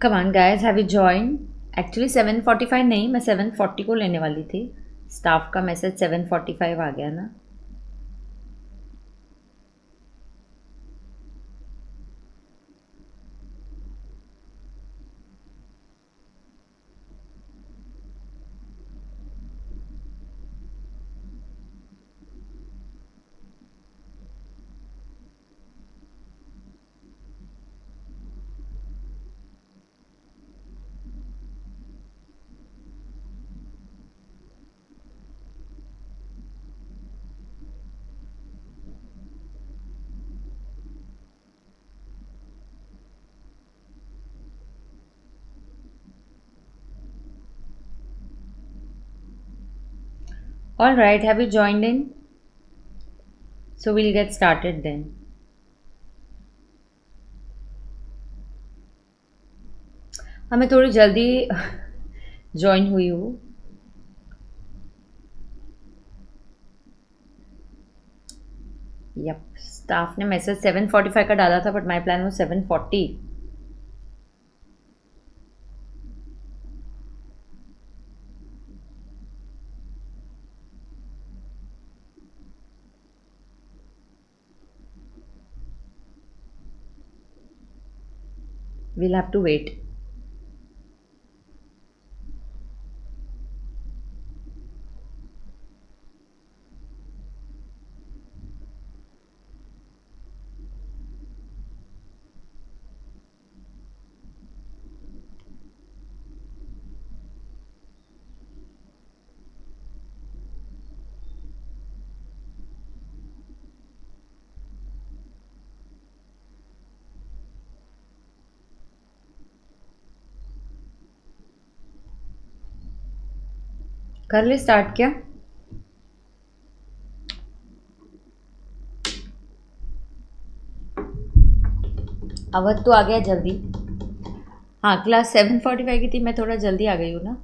Come on guys, have you join? Actually 7:45 नहीं, मैं 7:40 को लेने वाली थी। स्टाफ का मैसेज 7:45 आ गया ना। All right, have you joined in? So we'll get started then. हाँ, मैं थोड़ी जल्दी ज्वाइन हुई हूँ। यप, स्टाफ ने मैसेज 7:45 का डाला था, बट माई प्लान वो 7:40। We'll have to wait. कर ले स्टार्ट क्या? अवध तो आ गया जल्दी। हाँ, क्लास 7:45 की थी, मैं थोड़ा जल्दी आ गई हूँ ना।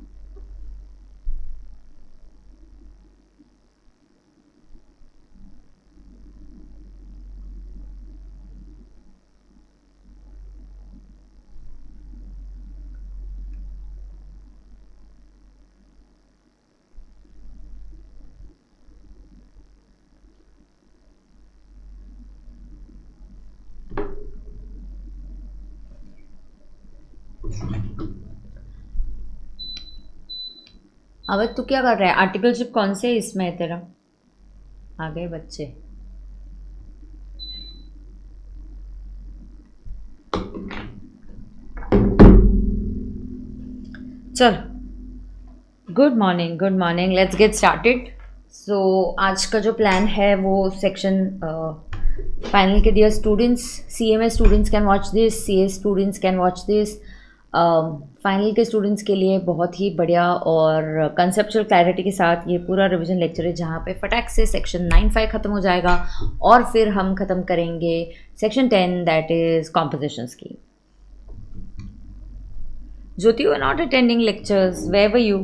अवध तू क्या कर रहा है? आर्टिकलशिप कौन से इसमें है तेरा? आ गए बच्चे। चल, good morning, good morning, let's get started. So आज का जो प्लान है वो सेक्शन फाइनल के dear students, CMA students can watch this, CS students can watch this. Final के स्टूडेंट्स के लिए बहुत ही बढ़िया और कंसेप्चुअल क्लैरिटी के साथ ये पूरा रिवीजन लेक्चर है, जहाँ पे फटाक से सेक्शन 9-5 ख़त्म हो जाएगा और फिर हम ख़त्म करेंगे सेक्शन 10, दैट इज़ कॉम्पोजिशंस की। Jyoti, you are not attending lectures, where were you?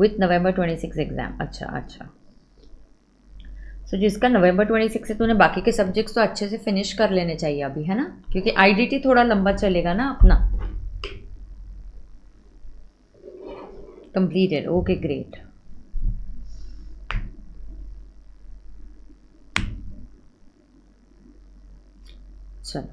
With November 26 exam. अच्छा अच्छा। सो जिसका November 26 से तूने बाकी के सब्जेक्ट्स तो अच्छे से फिनिश कर लेने चाहिए अभी, है ना? क्योंकि IDT थोड़ा लंबा चलेगा ना अपना। Completed, okay great. चलो,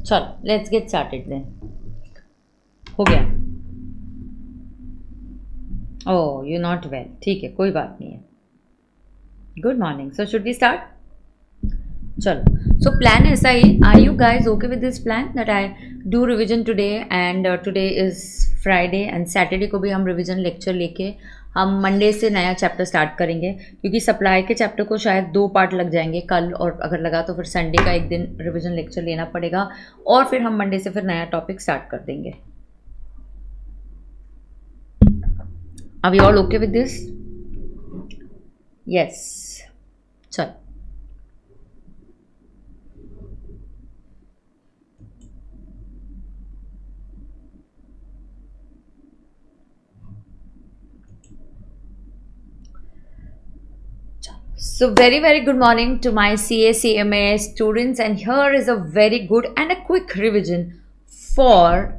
चलो लेट्स गेट स्टार्टेड देन। हो गया? ओह, यू नॉट वेल, ठीक है, कोई बात नहीं है। Good morning, so should we start? चलो, So plan ऐसा ही, are you guys okay with this plan that I do revision today and today is Friday and Saturday को भी हम revision lecture लेके हम मंडे से नया चैप्टर स्टार्ट करेंगे, क्योंकि सप्लाई के चैप्टर को शायद 2 पार्ट लग जाएंगे कल, और अगर लगा तो फिर संडे का एक दिन रिवीजन लेक्चर लेना पड़ेगा और फिर हम मंडे से फिर नया टॉपिक स्टार्ट कर देंगे. Are we all okay with this? Yes. चल. So very good morning to my CA CMA students, and here is a very good and a quick revision for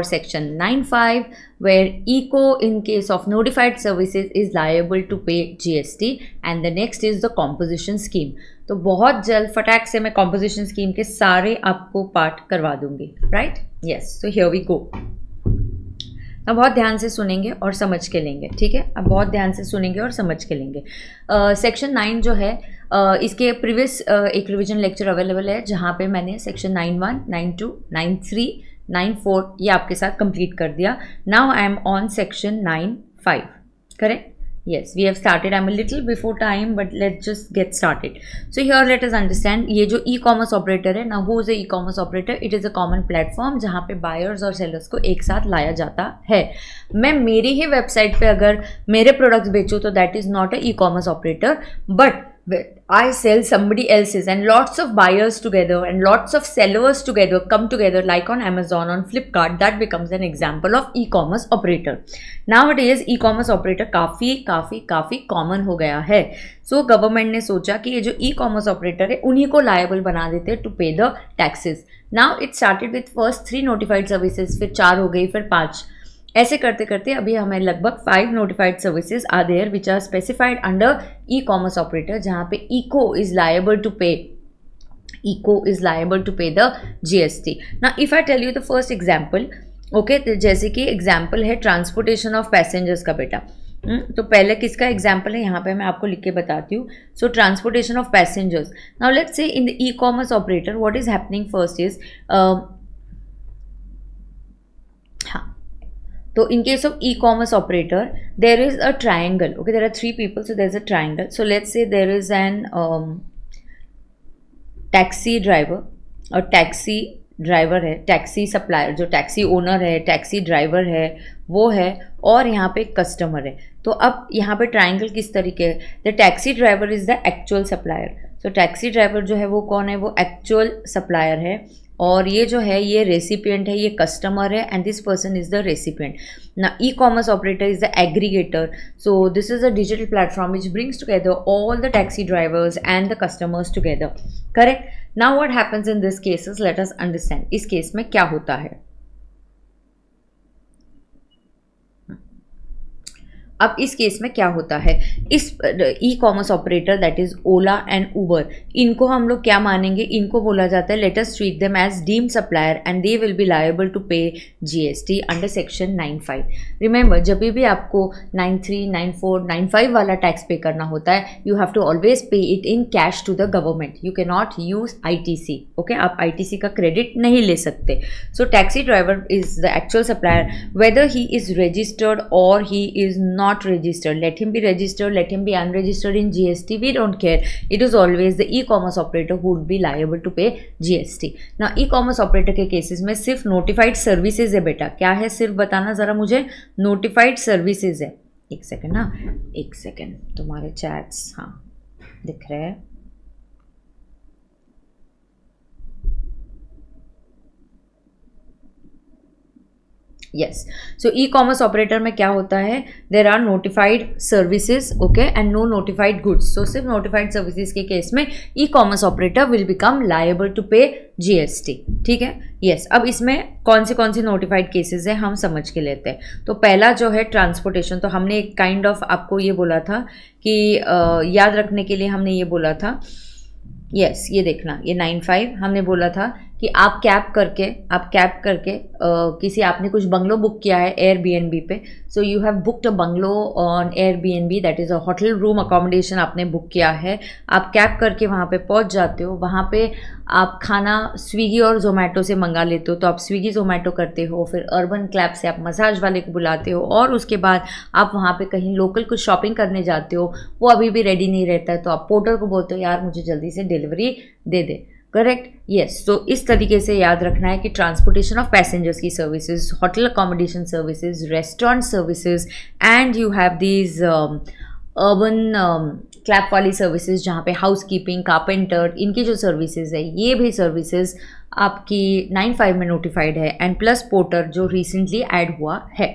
section 9.5 where eco in case of notified services is liable to pay GST, and the next is the composition scheme. तो बहुत जल्द फटाक से मैं composition scheme के सारे आपको part करवा दूंगी, right? Yes, so here we go. अब बहुत ध्यान से सुनेंगे और समझ के लेंगे, ठीक है? अब बहुत ध्यान से सुनेंगे और समझ के लेंगे. सेक्शन 9 जो है इसके प्रीवियस एक रिवीजन लेक्चर अवेलेबल है जहाँ पे मैंने सेक्शन 9.1, 9.2, 9.3, 9.4 ये आपके साथ कंप्लीट कर दिया. Now I am on section 9.5, correct? Yes, we have started. I'm a little before time, but let's just get started. So here let us understand ये जो e-commerce operator है. Now who is a e-commerce operator? It is a common platform जहाँ पे buyers और sellers को एक साथ लाया जाता है. मैं मेरी ही वेबसाइट पे अगर मेरे प्रोडक्ट्स बेचूँ तो that is not a e-commerce operator, but I sell somebody else's and lots of buyers together and lots of sellers together come together like on Amazon, on Flipkart, that becomes an example of e-commerce operator. Nowadays e-commerce operator काफ़ी common हो गया है. So government ने सोचा कि ये जो e-commerce operator है उन्हीं को liable बना देते to pay the taxes. Now it started with first 3 notified services, फिर 4 हो गई, फिर 5. ऐसे करते करते अभी हमें लगभग 5 notified services are there which are specified under e commerce operator, जहाँ पे ECO is liable to pay the GST. ना if I tell you the first example, okay, जैसे कि एग्जाम्पल है ट्रांसपोर्टेशन ऑफ पैसेंजर्स का बेटा. तो पहले किसका एग्जाम्पल है यहाँ पे मैं आपको लिख के बताती हूँ. So transportation of passengers. Now let's say in the e commerce operator what is happening first is, so in case of e-commerce operator there is a triangle, okay, there are 3 people, so there's a triangle. So let's say there is an taxi driver, और taxi driver है, taxi supplier जो taxi owner है, taxi driver है वो है, और यहाँ पे कस्टमर है. तो अब यहाँ पे ट्राइंगल किस तरीके है, the taxi driver is the actual supplier. So taxi driver जो है वो कौन है, वो एक्चुअल सप्लायर है, और ये जो है ये रेसिपिएंट है, ये कस्टमर है, and this person is the recipient. ना e commerce operator is the aggregator. So this is a digital platform which brings together all the taxi drivers and the customers together, correct? Now what happens in this cases, let us understand. इस case में क्या होता है, अब इस case में क्या होता है, इस e commerce operator that is Ola and Uber, इनको हम लोग क्या मानेंगे, इनको बोला जाता है let us treat them as deemed supplier and they will be liable to pay GST under section 9.5. Remember जब भी आपको 9.3, 9.4, 9.5 वाला टैक्स पे करना होता है, you have to always pay it in cash to the government. You can not use ITC, okay, आप ITC का क्रेडिट नहीं ले सकते. So taxi driver is the actual supplier, whether he is registered और he is not registered, let him be registered, let him be unregistered in GST, we don't care. It is always the e-commerce operator who would be liable to pay GST. Now e-commerce operator के cases में सिर्फ notified services है बेटा. क्या है, सिर्फ बताना ज़रा मुझे. नोटिफाइड सर्विसेज है. एक सेकेंड ना, एक सेकेंड, तुम्हारे चैट्स हाँ दिख रहे हैं. Yes, so e-commerce operator में क्या होता है, there are notified services, okay, and no notified goods. So सिर्फ notified services के केस में e-commerce operator will become liable to pay GST. ठीक है, yes. अब इसमें कौन सी notified cases है हम समझ के लेते हैं. तो पहला जो है ट्रांसपोर्टेशन, तो हमने एक काइंड ऑफ आपको ये बोला था कि याद रखने के लिए हमने ये बोला था, yes, ये देखना, ये 9.5 हमने बोला था कि आप कैब करके किसी आपने कुछ बंगलो बुक किया है एयरबीएनबी पे, so you have booked a bungalow on Airbnb, that is a hotel room accommodation आपने बुक किया है। आप कैब करके वहाँ पे पहुँच जाते हो, वहाँ पे आप खाना स्विगी और जोमेटो से मंगा लेते हो, तो आप स्विगी जोमेटो करते हो, फिर अर्बन क्लैब से आप मसाज वाले को बुलाते हो, और उसके बाद आप वहाँ पे कहीं लोकल कुछ शॉपिंग करने जाते हो, वो अभी भी रेडी नहीं रहता है, तो आप पोर्टर को बोलते हो यार मुझे जल्दी से डिलीवरी दे दे। Correct, yes. तो इस तरीके से याद रखना है कि ट्रांसपोर्टेशन ऑफ पैसेंजर्स की services, hotel accommodation services, restaurant services, and you have these urban clap वाली सर्विसेज जहाँ पे हाउस कीपिंग, कारपेंटर, इनकी जो सर्विसेज है, ये भी सर्विसेज आपकी 9(5) में नोटिफाइड है, एंड प्लस पोर्टर जो रिसेंटली ऐड हुआ है।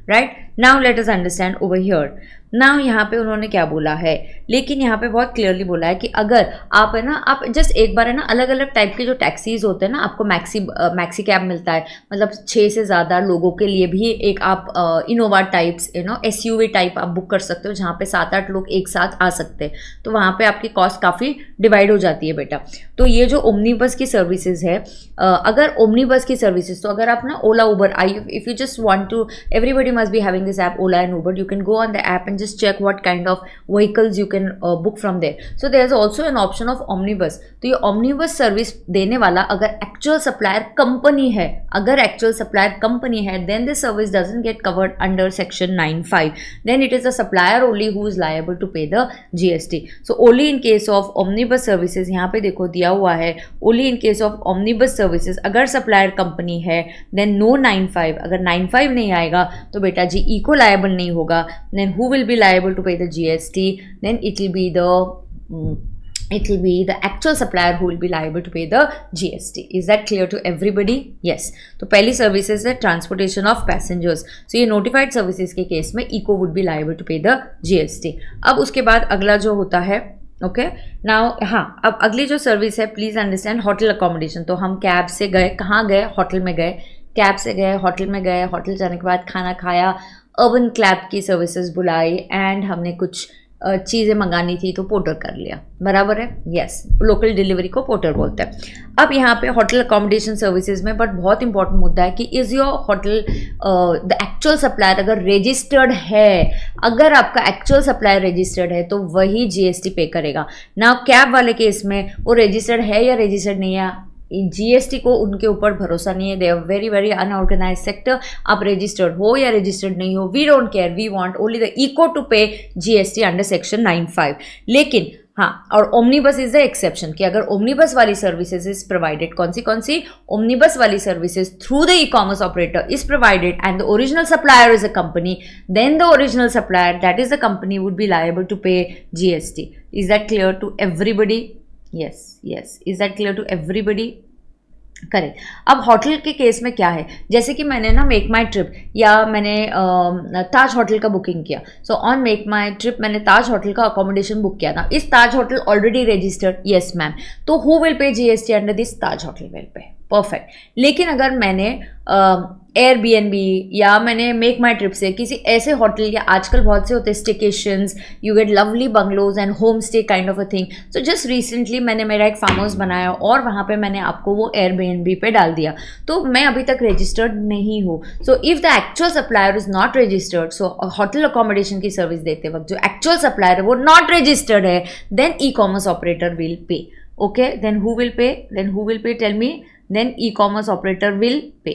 Right, now let us understand over here. Now यहाँ पे उन्होंने क्या बोला है, लेकिन यहाँ पे बहुत क्लियरली बोला है कि अगर आप है ना, आप जस्ट एक बार है ना, अलग अलग टाइप के जो टैक्सीज होते हैं ना, आपको मैक्सी कैब मिलता है, मतलब 6 से ज़्यादा लोगों के लिए भी एक आप इनोवा टाइप्स एसयूवी टाइप आप बुक कर सकते हो, जहाँ पे 7-8 लोग एक साथ आ सकते हैं, तो वहाँ पे आपकी कॉस्ट काफ़ी डिवाइड हो जाती है बेटा। तो ये जो ओमनी बस की सर्विसेज है, अगर ओमनी बस की सर्विसेज, तो अगर आप ना Ola Uber, if you just want to, everybody must be having this app Ola and Uber, you can go on the app and just check what kind of vehicles you can book from there. So there is also an option of omnibus. तो ये omnibus service देने वाला अगर actual supplier company है, then this service doesn't get covered under section 9(5). Then it is the supplier only who is liable to pay the GST. So only in case of omnibus services, यहाँ पे देखो दिया हुआ है, only in case of omnibus services अगर supplier company है, then no 9(5). अगर 9(5) नहीं आएगा तो बेटा जी इको लायबल नहीं होगा, then who will be liable to pay the GST? Then it will be the actual supplier who will be liable to pay the GST. Is that clear to everybody? Yes. तो पहली services है transportation of passengers. So ये notified services के case में ECO would be liable to pay the GST। अब उसके बाद अगला जो होता है, ओके नाउ, हाँ, अब अगली जो सर्विस है, प्लीज अंडरस्टैंड, होटल अकोमोडेशन। तो हम कैब से गए, कहाँ गए, होटल में गए, कैब से गए, होटल में गए, होटल जाने के बाद खाना खाया, अर्बन क्लैब की सर्विसेज बुलाई, एंड हमने कुछ चीज़ें मंगानी थी तो पोर्टर कर लिया, बराबर है, यस। लोकल डिलीवरी को पोर्टर बोलते हैं। अब यहाँ पे होटल अकोमोडेशन सर्विसेज में बट बहुत इंपॉर्टेंट मुद्दा है कि is your hotel the actual supplier अगर रजिस्टर्ड है, अगर आपका एक्चुअल सप्लायर रजिस्टर्ड है तो वही GST पे करेगा ना। कैब वाले केस में वो रजिस्टर्ड है या रजिस्टर्ड नहीं है, GST को उनके ऊपर भरोसा नहीं है, they are very very unorganise sector. आप रजिस्टर्ड हो या रजिस्टर्ड नहीं हो, we don't care, we want only the ECO to pay GST under section 9(5). लेकिन हाँ, और ओमनीबस इज द एक्सेप्शन कि अगर ओमनीबस वाली सर्विसेज इज प्रोवाइडेड, कौन सी ओमनीबस वाली services through the e-commerce operator is provided and the original supplier is a company, then the original supplier that is the company would be liable to pay GST। Is that clear to everybody? Yes. Is that clear to everybody? Correct. अब hotel के case में क्या है, जैसे कि मैंने ना make माई trip या मैंने ताज होटल का बुकिंग किया, so on MakeMyTrip मैंने ताज होटल का अकोमोडेशन बुक किया था। Is Taj hotel already registered? Yes ma'am. तो who will pay GST under this? Taj hotel will pay, perfect. लेकिन अगर मैंने एयरबीएनबी या मैंने मेक माई ट्रिप से किसी ऐसे होटल, या आजकल बहुत से होते हैं staycations, you get lovely bungalows and home stay kind of a thing. So just recently मैंने मेरा एक फार्म हाउस बनाया और वहाँ पे मैंने आपको वो एयरबीएनबी पे डाल दिया, तो मैं अभी तक रजिस्टर्ड नहीं हूँ। So if the actual supplier is not registered, so hotel accommodation की सर्विस देते वक्त जो एक्चुअल सप्लायर है वो नॉट रजिस्टर्ड है, then e-commerce operator will pay. Okay, then who will pay? Tell me. Then e-commerce operator will pay.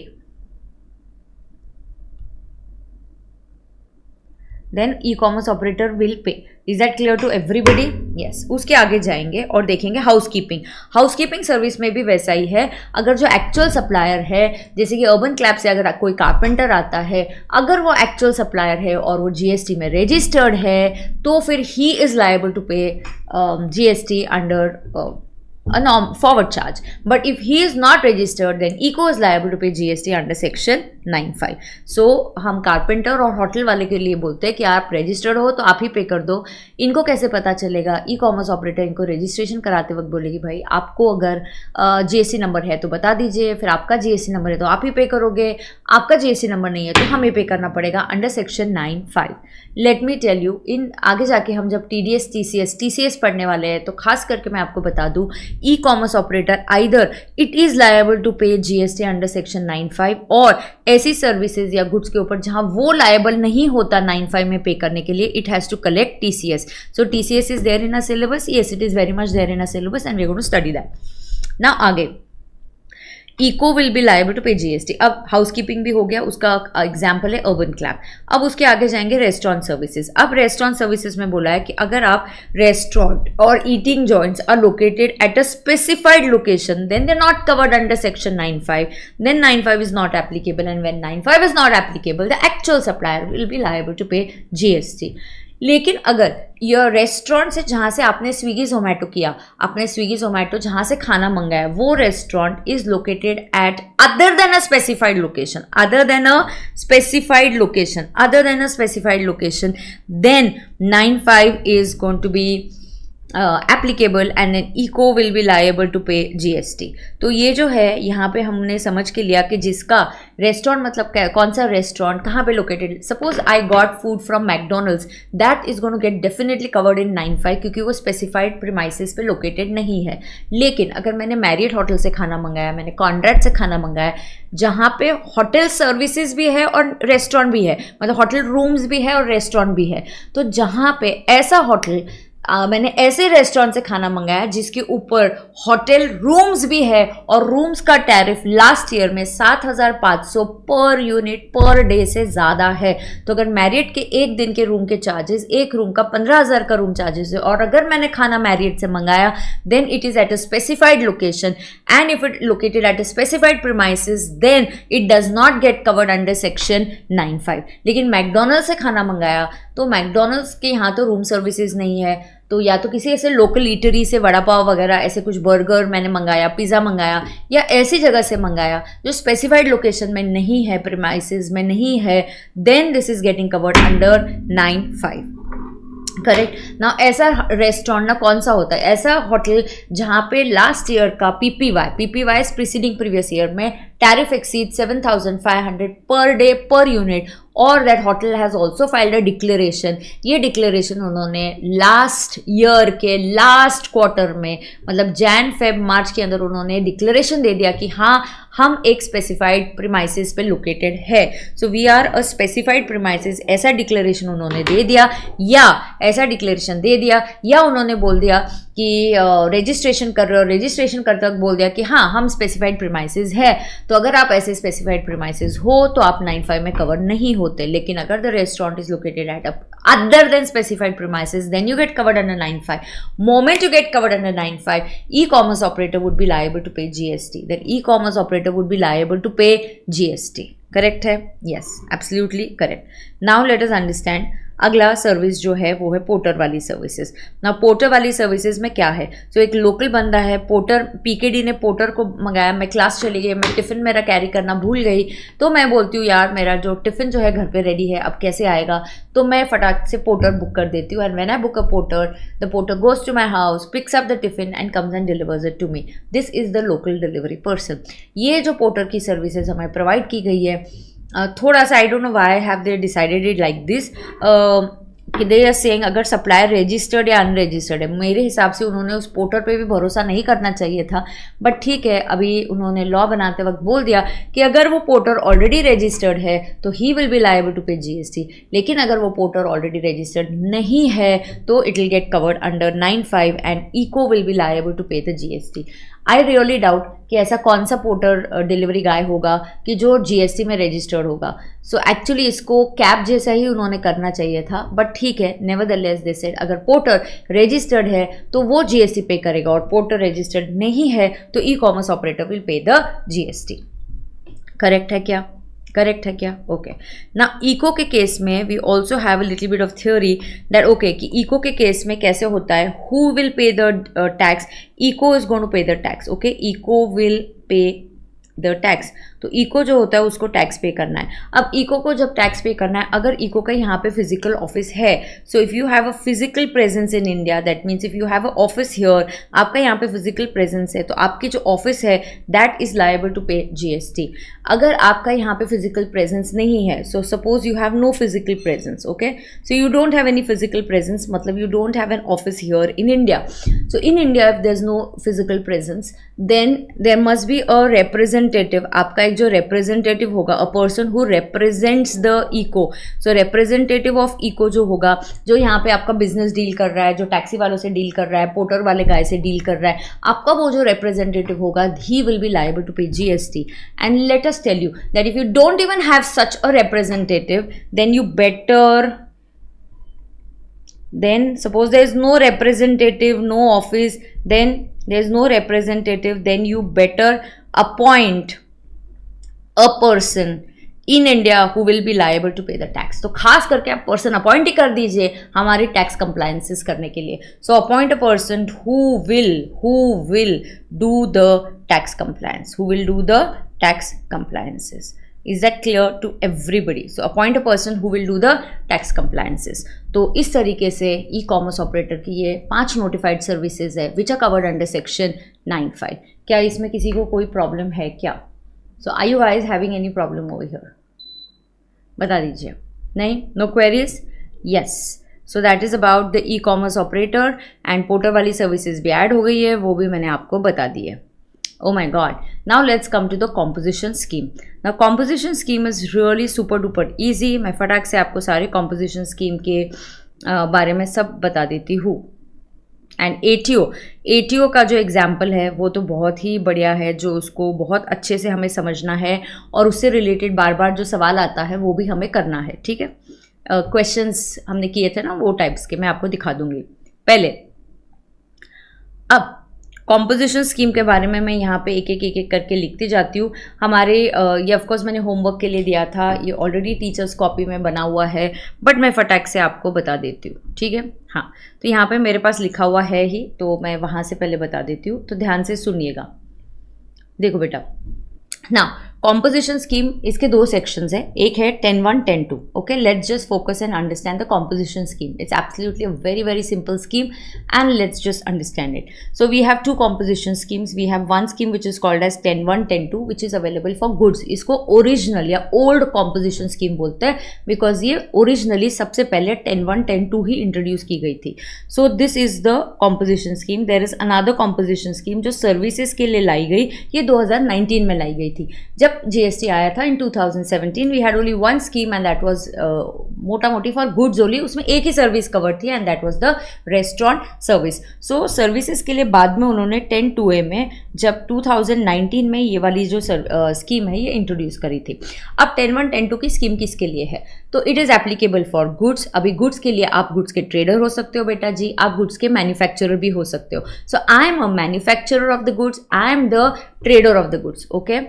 Then e-commerce operator will pay. Is that clear to everybody? Yes. उसके आगे जाएंगे और देखेंगे housekeeping service में भी वैसा ही है। अगर जो एक्चुअल सप्लायर है, जैसे कि अर्बन क्लैब से अगर कोई कारपेंटर आता है, अगर वो एक्चुअल सप्लायर है और वो GST में रजिस्टर्ड है, तो फिर he is liable to pay GST under a forward charge. But if he is not registered, then ECO is liable to pay GST under section 9795। सो हम कारपेंटर और होटल वाले के लिए बोलते हैं कि आप रजिस्टर्ड हो तो आप ही पे कर दो। इनको कैसे पता चलेगा? ई कॉमर्स ऑपरेटर इनको रजिस्ट्रेशन कराते वक्त बोलेगी भाई आपको अगर जीएसटी नंबर है तो बता दीजिए, फिर आपका जीएसटी नंबर है तो आप ही पे करोगे, आपका जीएसटी नंबर नहीं है तो हमें पे करना पड़ेगा under section 95। Let me tell you, इन आगे जाके हम जब टीडीएस टीसीएस पढ़ने वाले हैं तो खास करके मैं आपको बता दूं, e commerce operator either it is liable to pay GST under section 95 और ऐसी सर्विसेज या गुड्स के ऊपर जहां वो लायबल नहीं होता 95 में पे करने के लिए, it has to collect TCS. So TCS is there in a syllabus, yes it is very much there in a syllabus and we are going to study that. Now आगे ECO will be liable to pay GST. अब housekeeping भी हो गया, उसका example है urban क्लैब। अब उसके आगे जाएंगे रेस्टोरेंट सर्विसेज। अब रेस्टोरेंट सर्विसेज में बोला है कि अगर आप रेस्टोरेंट और eating joints are located at a specified location then they not covered under section 95, then 95 is not applicable and when 95 is not applicable the actual supplier will be liable to pay GST. लेकिन अगर यह restaurant से जहाँ से आपने स्विगी जोमेटो किया, आपने स्विगी जोमेटो जहाँ से खाना मंगाया वो restaurant is located at other than a specified location, then 95 is going to be applicable and then eco will be liable to pay GST। तो ये जो है यहाँ पे हमने समझ के लिया कि जिसका रेस्टोरेंट मतलब कौन सा रेस्टोरेंट कहाँ पे located, suppose I got food from McDonald's, that is going to get definitely covered in 95 क्योंकि वो स्पेसिफाइड प्रीमाइसेस पे लोकेटेड नहीं है। लेकिन अगर मैंने मैरियट होटल से खाना मंगाया, मैंने कॉन्ड्रैड से खाना मंगाया जहाँ पे होटल सर्विसेज भी है और रेस्टोरेंट भी है, मतलब होटल रूम्स भी है और रेस्टोरेंट भी है, तो जहाँ पे ऐसा होटल मैंने ऐसे रेस्टोरेंट से खाना मंगाया जिसके ऊपर होटल रूम्स भी है और रूम्स का टैरिफ लास्ट ईयर में 7,500 पर यूनिट पर डे से ज़्यादा है। तो अगर मैरियट के एक दिन के रूम के चार्जेस, एक रूम का 15,000 का रूम चार्जेस है और अगर मैंने खाना मैरियट से मंगाया then it is at a specified location and if it located at a specified premises then it does not get covered under section 95। लेकिन मैकडोनल्ड्स से खाना मंगाया तो मैकडोनल्ड्स के यहाँ तो रूम सर्विसेज नहीं है, तो या तो किसी ऐसे लोकल ईटरी से वड़ा पाव वगैरह ऐसे कुछ बर्गर मैंने मंगाया, पिज़्ज़ा मंगाया या ऐसी जगह से मंगाया जो स्पेसिफाइड लोकेशन में नहीं है, प्रीमाइसेस में नहीं है, then this is getting covered under 95। Correct ना। ऐसा रेस्टोरेंट ना कौन सा होता है? ऐसा होटल जहाँ पे लास्ट ईयर का पीपीवाई प्रीसीडिंग प्रीवियस ईयर में tariff exceed 7,500 per day per unit और that hotel has also filed a declaration. ये डिक्लेरेशन उन्होंने लास्ट ईयर के लास्ट क्वार्टर में, मतलब जैन फेब मार्च के अंदर उन्होंने डिक्लेरेशन दे दिया कि हाँ हम एक स्पेसिफाइड प्रीमाइसेस पे लोकेटेड है, so we are a specified premises. ऐसा डिक्लेरेशन उन्होंने दे दिया या उन्होंने बोल दिया कि रजिस्ट्रेशन कर रहे हो, रजिस्ट्रेशन करते वक्त बोल दिया कि हाँ हम स्पेसिफाइड प्रीमाइसेस है। तो अगर आप ऐसे स्पेसिफाइड प्रीमाइसेस हो तो आप 95 में कवर नहीं होते। लेकिन अगर the restaurant is located at other than specified premises then you get covered under 95। Moment you get covered under 95, e commerce operator would be liable to pay GST, then e-commerce operator would be liable to pay GST. Correct है? Yes, absolutely correct. Now let us understand अगला service जो है वो है porter वाली services. ना porter वाली services में क्या है? तो एक लोकल बंदा है पोर्टर, पीकेडी ने पोर्टर को मंगाया, मैं क्लास चली गई, मैं टिफ़िन मेरा कैरी करना भूल गई, तो मैं बोलती हूँ यार मेरा जो टिफ़िन जो है घर पे रेडी है, अब कैसे आएगा? तो मैं फटाक से पोर्टर बुक कर देती हूँ and when I book a porter the porter goes to my house, picks up the tiffin and comes and delivers it to me. This is the local delivery person. ये जो porter की services हमें provide की गई है, थोड़ा सा I don't know why have they decided it like this कि दे आर सेइंग अगर सप्लायर रजिस्टर्ड या अनरजिस्टर्ड है। मेरे हिसाब से उन्होंने उस पोर्टर पे भी भरोसा नहीं करना चाहिए था, बट ठीक है, अभी उन्होंने लॉ बनाते वक्त बोल दिया कि अगर वो पोर्टर ऑलरेडी रजिस्टर्ड है तो he will be liable to pay GST. लेकिन अगर वो पोर्टर ऑलरेडी रजिस्टर्ड नहीं है तो it will get covered under 95 and ECO will be liable to pay the GST. I really doubt कि ऐसा कौन सा पोर्टर डिलीवरी गाय होगा कि जो जीएसटी में रजिस्टर्ड होगा। सो एक्चुअली इसको कैब जैसा ही उन्होंने करना चाहिए था, बट ठीक है, नेवरदलेस दे सेड अगर पोर्टर रजिस्टर्ड है तो वो जीएसटी पे करेगा और पोर्टर रजिस्टर्ड नहीं है तो ई कॉमर्स ऑपरेटर विल पे द जीएसटी। करेक्ट है क्या? करेक्ट है क्या? ओके ना। इको के केस में we also have a little bit of theory that okay कि इको के केस में कैसे होता है, हु विल पे the tax? Eco is going to pay the tax. Okay, eco will pay the tax. तो इको जो होता है उसको टैक्स पे करना है। अब इको को जब टैक्स पे करना है, अगर इको का यहाँ पे फिजिकल ऑफिस है, so if you have a physical presence in India, that means if you have a office here, आपका यहाँ पे फिजिकल प्रेजेंस है, तो आपकी जो ऑफिस है that is liable to pay GST. अगर आपका यहाँ पे फिजिकल प्रेजेंस नहीं है, so suppose you have no physical presence, okay, so you don't have any physical presence, मतलब you don't have an office here in India. So in India if there is no physical presence, then there must be a representative. आपका एक जो representative होगा, a person who represents the ECO. So representative of eco जो होगा, जो यहाँ पे आपका बिजनेस डील कर रहा है, जो टैक्सी वालों से डील कर रहा है, पोर्टर वाले गाय से डील कर रहा है, आपका वो जो रिप्रेजेंटेटिव होगा, he will be liable to pay GST. And let us tell you that if you don't even have such a representative, then you better, then suppose there is no representative, no office, then there is no representative, then you better appoint a person in India who will be liable to pay the tax. तो खास करके आप person appoint ही कर दीजिए हमारी tax compliances करने के लिए. So appoint a person who will do the tax compliance, who will do the tax compliances. Is that clear to everybody? So appoint a person who will do the tax compliances. तो इस तरीके से ई commerce operator की ये 5 notified services है which are covered under section 9(5). क्या इसमें किसी को कोई प्रॉब्लम है क्या? So are you guys having any problem over here? बता दीजिए. नहीं? No queries? Yes. So that is about the e commerce operator. And Porter वाली सर्विसेज भी ऐड हो गई है, वो भी मैंने आपको बता दी है. Oh my god. Now let's come to the composition scheme. Now composition scheme is really super duper easy. मैं फटाक से आपको सारे composition scheme के बारे में सब बता देती हूँ. एंड ATO का जो एग्जाम्पल है वो तो बहुत ही बढ़िया है, जो उसको बहुत अच्छे से हमें समझना है और उससे रिलेटेड बार बार जो सवाल आता है वो भी हमें करना है. ठीक है, क्वेश्चंस हमने किए थे ना वो टाइप्स के, मैं आपको दिखा दूंगी. पहले अब कॉम्पोजिशन स्कीम के बारे में मैं यहाँ पे एक एक करके लिखती जाती हूँ. हमारे ये ऑफकोर्स मैंने होमवर्क के लिए दिया था, ये ऑलरेडी टीचर्स कॉपी में बना हुआ है, बट मैं फटाक से आपको बता देती हूँ. ठीक है, हाँ. तो यहाँ पे मेरे पास लिखा हुआ है ही, तो मैं वहाँ से पहले बता देती हूँ, तो ध्यान से सुनिएगा. देखो बेटा, ना कॉम्पोजिशन स्कीम, इसके 2 सेक्शंस है. एक है 10(1), 10(2). Okay, let's just focus and understand the composition scheme. It's absolutely a very very simple scheme and let's just understand it. So we have 2 composition schemes. We have one scheme which is called as 10(1), 10(2) which is available for goods. इसको original या old composition scheme बोलते हैं, because ये originally सबसे पहले 10(1), 10(2) ही introduce की गई थी. So this is the composition scheme. There is another composition scheme जो सर्विसेज के लिए लाई गई, ये 2019 में लाई गई थी. जब जीएसटी आया था in 2017, we had only one scheme and that was मोटा मोटी फॉर गुड्स ओनली. उसमें एक ही सर्विस कवर थी and that was the restaurant service. So services के लिए बाद में उन्होंने 10(2)A में जब 2019 में ये वाली जो स्कीम है ये इंट्रोड्यूस करी थी. अब 10(1), 10(2) की स्कीम किसके लिए है? तो it is applicable for goods. अभी गुड्स के लिए आप गुड्स के ट्रेडर हो सकते हो बेटा जी, आप गुड्स के मैन्युफैक्चरर भी हो सकते हो. So I am a manufacturer of the goods, I am the trader of the goods. Okay,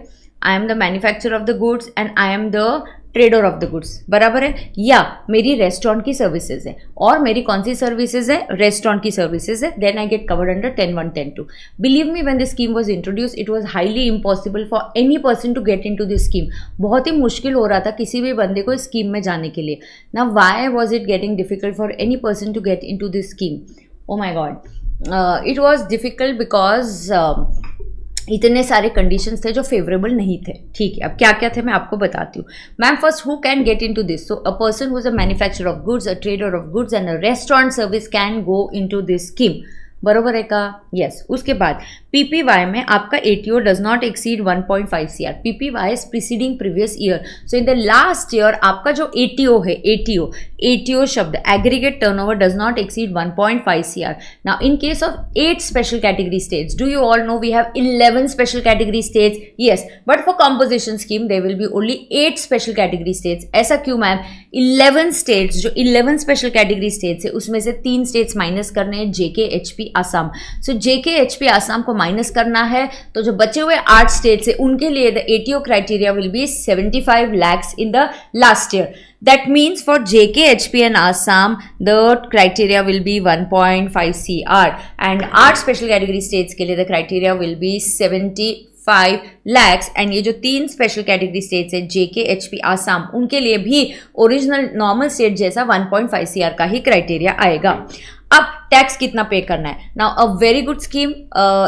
I am the manufacturer of the goods and I am the trader of the goods. बराबर है? या मेरी restaurant की services है, और मेरी कौन सी सर्विसेज है? रेस्टोरेंट की सर्विसेज है. Then I get covered under 10(1), 10(2). Believe me, when this scheme was introduce it was highly impossible for any person to get into this scheme. बहुत ही मुश्किल हो रहा था किसी भी बंदे को इस स्कीम में जाने के लिए. Now why was it getting difficult for any person to get into this scheme? Oh my God, it was difficult because इतने सारे कंडीशंस थे जो फेवरेबल नहीं थे. ठीक है, अब क्या क्या थे मैं आपको बताती हूँ. Ma'am first, who can get into this? So a person who is a manufacturer of goods, a trader of goods and a restaurant service can go into this scheme. बरोबर है का? यस. उसके बाद पीपीवाई में आपका ATO does not exceed 1.5 CR. PPY is preceding previous year. So in the last year आपका जो ATO है, एटीओ शब्द aggregate turnover does not exceed 1.5 CR. Now in case of 8 special category states, do you all know we have 11 special category states? Yes, but for composition scheme there will be only 8 special category states. ऐसा क्यों ma'am? 11 states, जो 11 special category states है उसमें से 3 states minus करने हैं, जेके, HP, Assam. सो जेके, HP, Assam को minus करना है, तो जो बचे हुए 8 स्टेट्स है उनके लिए the ATO criteria will be 75 lakhs in the last year. That means for JK, HP and Assam, the criteria will be 1.5 CR and 8 special category states के लिए the criteria will be 75 lakhs and ये जो 3 special category states है जेके, HP, Assam, उनके लिए भी original normal state जैसा 1.5 CR का ही क्राइटेरिया आएगा। अब टैक्स कितना पे करना है? Now a very good scheme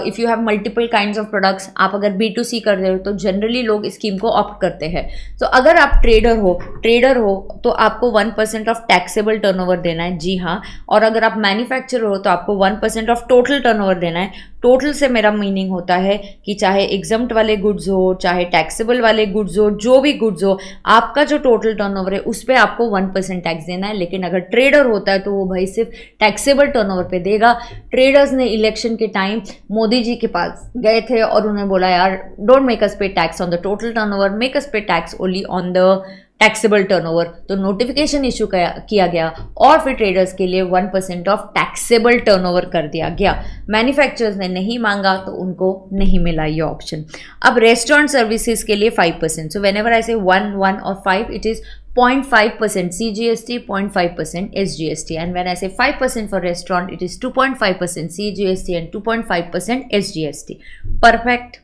if you have multiple kinds of products. आप अगर B2C कर रहे हो तो जनरली लोग इस स्कीम को ऑप्ट करते हैं। तो अगर आप ट्रेडर हो तो आपको 1% ऑफ टैक्सेबल टर्नओवर देना है, जी हाँ। और अगर आप मैन्युफैक्चरर हो तो आपको 1% ऑफ टोटल टर्नओवर देना है। टोटल से मेरा मीनिंग होता है कि चाहे एग्जम्प्ट वाले गुड्स हो, चाहे टैक्सेबल वाले गुड्स हो, जो भी गुड्स हो, आपका जो टोटल टर्नओवर है उस पर आपको 1% टैक्स देना है। लेकिन अगर ट्रेडर होता है तो वो भाई सिर्फ टैक्सेबल टर्नओवर पे देगा। ट्रेडर्स ने इलेक्शन के टाइम मोदी जी के पास गए थे और उन्होंने बोला यार don't make us pay tax on the total turnover, make us pay tax only on the taxable turnover. तो नोटिफिकेशन इशू किया गया और फिर ट्रेडर्स के लिए 1% ऑफ टैक्सेबल टर्नओवर कर दिया गया। मैन्युफैक्चरर्स ने नहीं मांगा तो उनको नहीं मिला ये ऑप्शन। अब रेस्टोरेंट सर्विसेज के लिए 5%। सो व्हेनेवर आई से 1 और 5 it is 0.5% CGST, 0.5% SGST, and when I say 5% for restaurant, it is 2.5% CGST and 2.5% SGST. Perfect.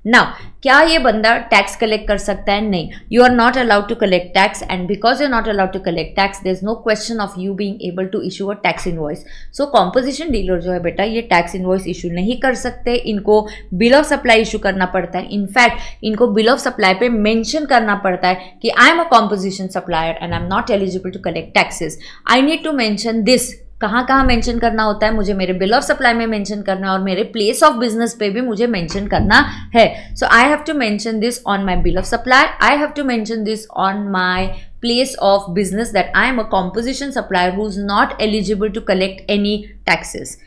Now, क्या ये बंदा टैक्स कलेक्ट कर सकता है? नहीं, you are not allowed to collect tax, and because you are not allowed to collect tax there is no question of you being able to issue a tax invoice. So composition dealer जो है बेटा ये tax invoice issue नहीं कर सकते, इनको bill of supply issue करना पड़ता है। इनफैक्ट इनको बिल ऑफ सप्लाई पे मेंशन करना पड़ता है कि I am a composition supplier and I am not eligible to collect taxes. I need to mention this. कहाँ कहाँ मेंशन करना होता है? मुझे मेरे बिल ऑफ सप्लाई में मेंशन करना है और मेरे प्लेस ऑफ बिजनेस पे भी मुझे मेंशन करना है। So I have to mention this on my bill of supply, I have to mention this on my place of business that I am a composition supplier who is not eligible to collect any taxes.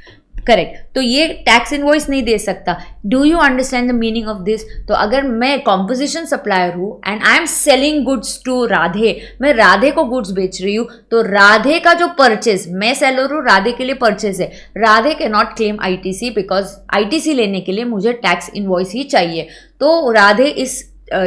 Correct. तो ये tax invoice नहीं दे सकता। Do you understand the meaning of this? तो अगर मैं composition supplier हूं and I am selling goods to Radhe, मैं राधे को गुड्स बेच रही हूं, तो राधे का जो परचेज, मैं सेलर हूं, राधे के लिए परचेज है, Radhe can not claim ITC because ITC लेने के लिए मुझे टैक्स इनवॉइस ही चाहिए। तो राधे इस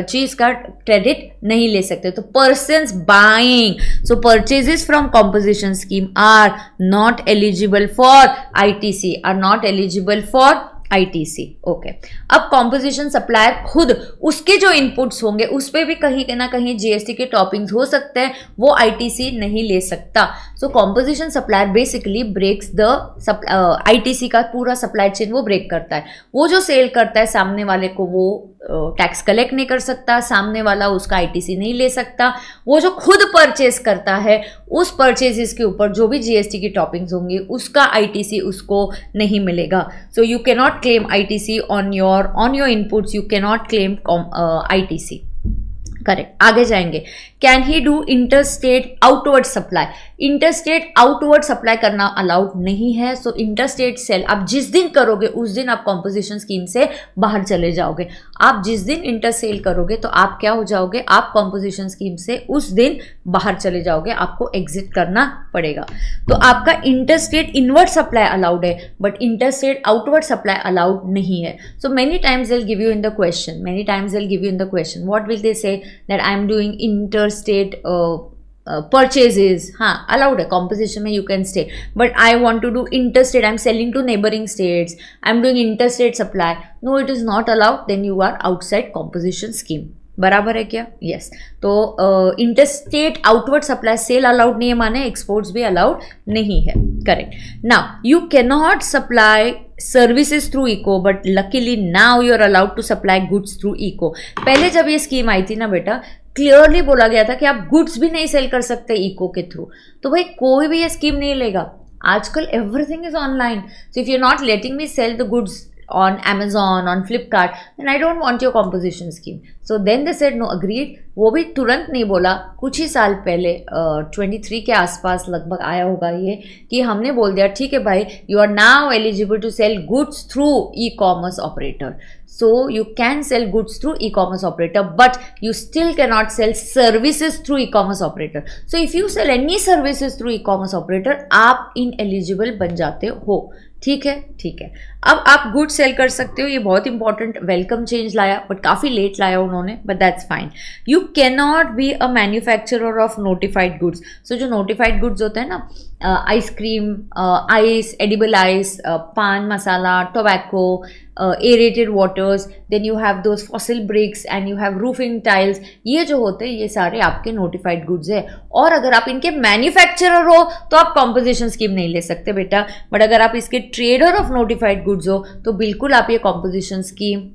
चीज का क्रेडिट नहीं ले सकते। तो persons buying, so purchases from composition scheme are not eligible for ITC, are not eligible for ITC। Okay. अब कॉम्पोजिशन सप्लायर खुद उसके जो इनपुट्स होंगे उस पर भी कहीं ना कहीं GST के टॉपिंग्स हो सकते हैं, वो ITC नहीं ले सकता। So composition supplier basically breaks the ITC का पूरा सप्लाई चेन वो ब्रेक करता है। वो जो सेल करता है सामने वाले को वो टैक्स कलेक्ट नहीं कर सकता, सामने वाला उसका ITC नहीं ले सकता। वो जो खुद परचेज करता है उस परचेजेस के ऊपर जो भी GST की टॉपिंग्स होंगी उसका ITC उसको नहीं मिलेगा। So you can not claim ITC on your inputs, you cannot claim ITC। Correct. आगे जाएंगे। Can he do interstate outward supply? Interstate outward supply करना अलाउड नहीं है। सो इंटरस्टेट सेल आप जिस दिन करोगे उस दिन आप कॉम्पोजिशन स्कीम से बाहर चले जाओगे। आप जिस दिन इंटर सेल करोगे तो आप क्या हो जाओगे? आप कॉम्पोजिशन स्कीम से उस दिन बाहर चले जाओगे, आपको एग्जिट करना पड़ेगा। तो आपका इंटरस्टेट इनवर्ड सप्लाई अलाउड है but interstate outward supply allowed नहीं है। So many times they'll give you in the question, what will they say? That I am doing interstate purchases, हाँ allowed है, composition में you can stay, but I want to do interstate, I am selling to neighboring states, I am doing interstate supply, no it is not allowed, then you are outside composition scheme। बराबर है क्या? Yes. तो interstate outward supply sell allowed नहीं है, माने exports भी allowed नहीं है। Correct. Now you can not supply services through ECO but luckily now you are allowed to supply goods through ECO. पहले जब ये स्कीम आई थी ना बेटा, क्लियरली बोला गया था कि आप गुड्स भी नहीं सेल कर सकते इको के थ्रू। तो भाई कोई भी ये स्कीम नहीं लेगा। आजकल everything is online, so if you are not letting me sell the goods on Amazon, on Flipkart, then I don't want your composition scheme. So then they said no, agreed। वो भी तुरंत नहीं बोला, कुछ ही साल पहले 23 के आसपास लगभग आया होगा ये, कि हमने बोल दिया ठीक है भाई, you are now eligible to sell goods through e-commerce operator. So you can sell goods through e-commerce operator, but you still cannot sell services through e-commerce operator. So if you sell any services through e-commerce operator, आप ineligible बन जाते हो। ठीक है, ठीक है। अब आप गुड सेल कर सकते हो, ये बहुत इंपॉर्टेंट वेलकम चेंज लाया, बट काफ़ी लेट लाया उन्होंने, but that's fine. You can not be a manufacturer of notified goods. So जो नोटिफाइड गुड्स होते हैं ना, ice cream, ice, edible ice, pan masala, tobacco, aerated waters, then you have those fossil bricks and you have roofing tiles, ये जो होते हैं ये सारे आपके नोटिफाइड गुड्स है। और अगर आप इनके मैन्युफैक्चरर हो तो आप कॉम्पोजिशन स्कीम नहीं ले सकते बेटा, बट अगर आप इसके ट्रेडर ऑफ नोटिफाइड गुड्स हो तो बिल्कुल आप ये कॉम्पोजिशन स्कीम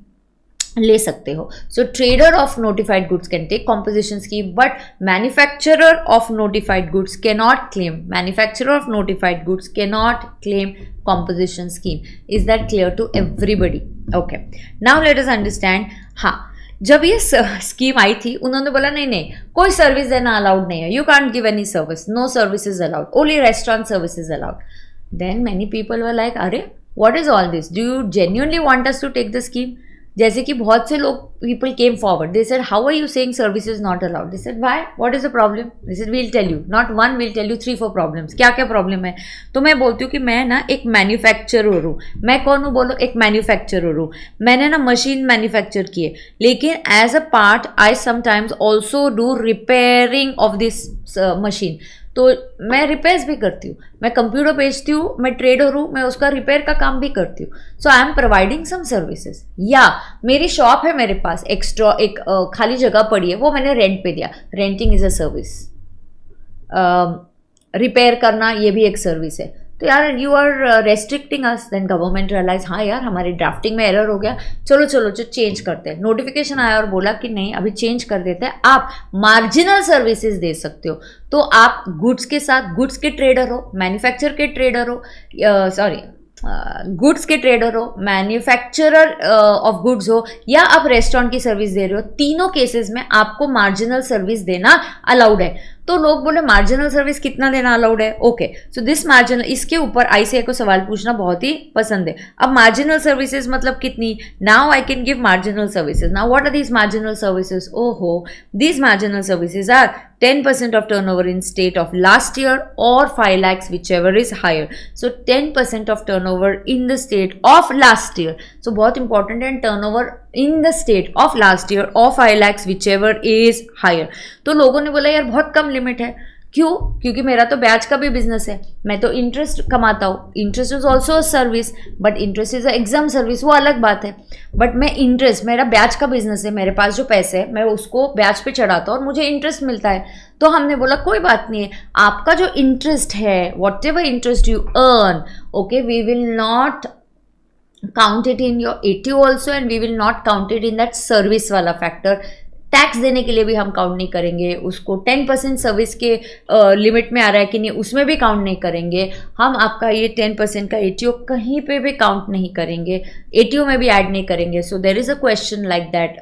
ले सकते हो। So trader of notified goods can take composition scheme, but manufacturer of notified goods cannot claim, manufacturer of notified goods cannot claim composition scheme. Is that clear to everybody? Okay, now let us understand. हाँ, जब ये scheme आई थी उन्होंने बोला नहीं नहीं कोई service देना अलाउड नहीं है, you can't give any service, no service is allowed, only restaurant service is allowed. Then many people were like अरे what is all this, do you genuinely want us to take the scheme? जैसे कि बहुत से लोग people came forward, they said how are you saying service is not allowed? They said why, what is the problem? They said we will tell you, not one, will tell you 3-4 problems. क्या क्या problem है? तो मैं बोलती हूँ कि मैं ना एक मैन्युफैक्चरर हूँ। मैं कौन हूँ बोलो? एक मैन्युफैक्चरर हूँ। मैंने ना मशीन मैन्युफैक्चर की है, लेकिन as a part I sometimes also do repairing of this machine. तो मैं रिपेयर्स भी करती हूँ, मैं कंप्यूटर बेचती हूँ, मैं ट्रेडर हूँ, मैं उसका रिपेयर का काम भी करती हूँ। So I am providing some services. या मेरी शॉप है, मेरे पास एक्स्ट्रा एक खाली जगह पड़ी है, वो मैंने रेंट पे दिया, renting is a service. Repair करना ये भी एक सर्विस है। तो यार you are restricting us. Then government realise हाँ यार हमारी ड्राफ्टिंग में एरर हो गया, चलो चलो जो चेंज करते हैं। नोटिफिकेशन आया और बोला कि नहीं अभी चेंज कर देते हैं, आप मार्जिनल सर्विसेज दे सकते हो। तो आप गुड्स के साथ, गुड्स के ट्रेडर हो, मैन्युफैक्चर के ट्रेडर हो, सॉरी गुड्स के ट्रेडर हो, मैन्युफैक्चरर ऑफ गुड्स हो, या आप रेस्टोरेंट की सर्विस दे रहे हो, तीनों केसेस में आपको मार्जिनल सर्विस देना अलाउड है। तो लोग बोले मार्जिनल सर्विस कितना देना अलाउड है? ओके, सो दिस मार्जिनल, इसके ऊपर आईसीएआई को सवाल पूछना बहुत ही पसंद है। अब मार्जिनल सर्विसेज मतलब कितनी? Now I can give marginal services. Now what are these marginal services? ओहो, these marginal services are 10% of turnover in state of last year or 5 lakhs whichever is higher. So 10% of turnover in the state of last year. So बहुत important है, turnover in the state of last year or 5 lakhs whichever is higher. तो लोगों ने बोला यार बहुत कम limit है। क्यों? क्योंकि मेरा तो ब्याज का भी बिजनेस है, मैं तो इंटरेस्ट कमाता हूँ। Interest is also a service, but interest is a exam service, वो अलग बात है। बट मैं इंटरेस्ट, मेरा ब्याज का बिजनेस है, मेरे पास जो पैसे है मैं उसको ब्याज पे चढ़ाता हूँ और मुझे इंटरेस्ट मिलता है। तो हमने बोला कोई बात नहीं है, आपका जो इंटरेस्ट है, whatever interest you earn, okay, we will not count it in your ATO also, and we will not count it in that service वाला फैक्टर। टैक्स देने के लिए भी हम काउंट नहीं करेंगे उसको। 10% सर्विस के लिमिट में आ रहा है कि नहीं, उसमें भी काउंट नहीं करेंगे हम। आपका ये 10% का एटीओ कहीं पे भी काउंट नहीं करेंगे, एटीओ में भी ऐड नहीं करेंगे। So there is a question like that,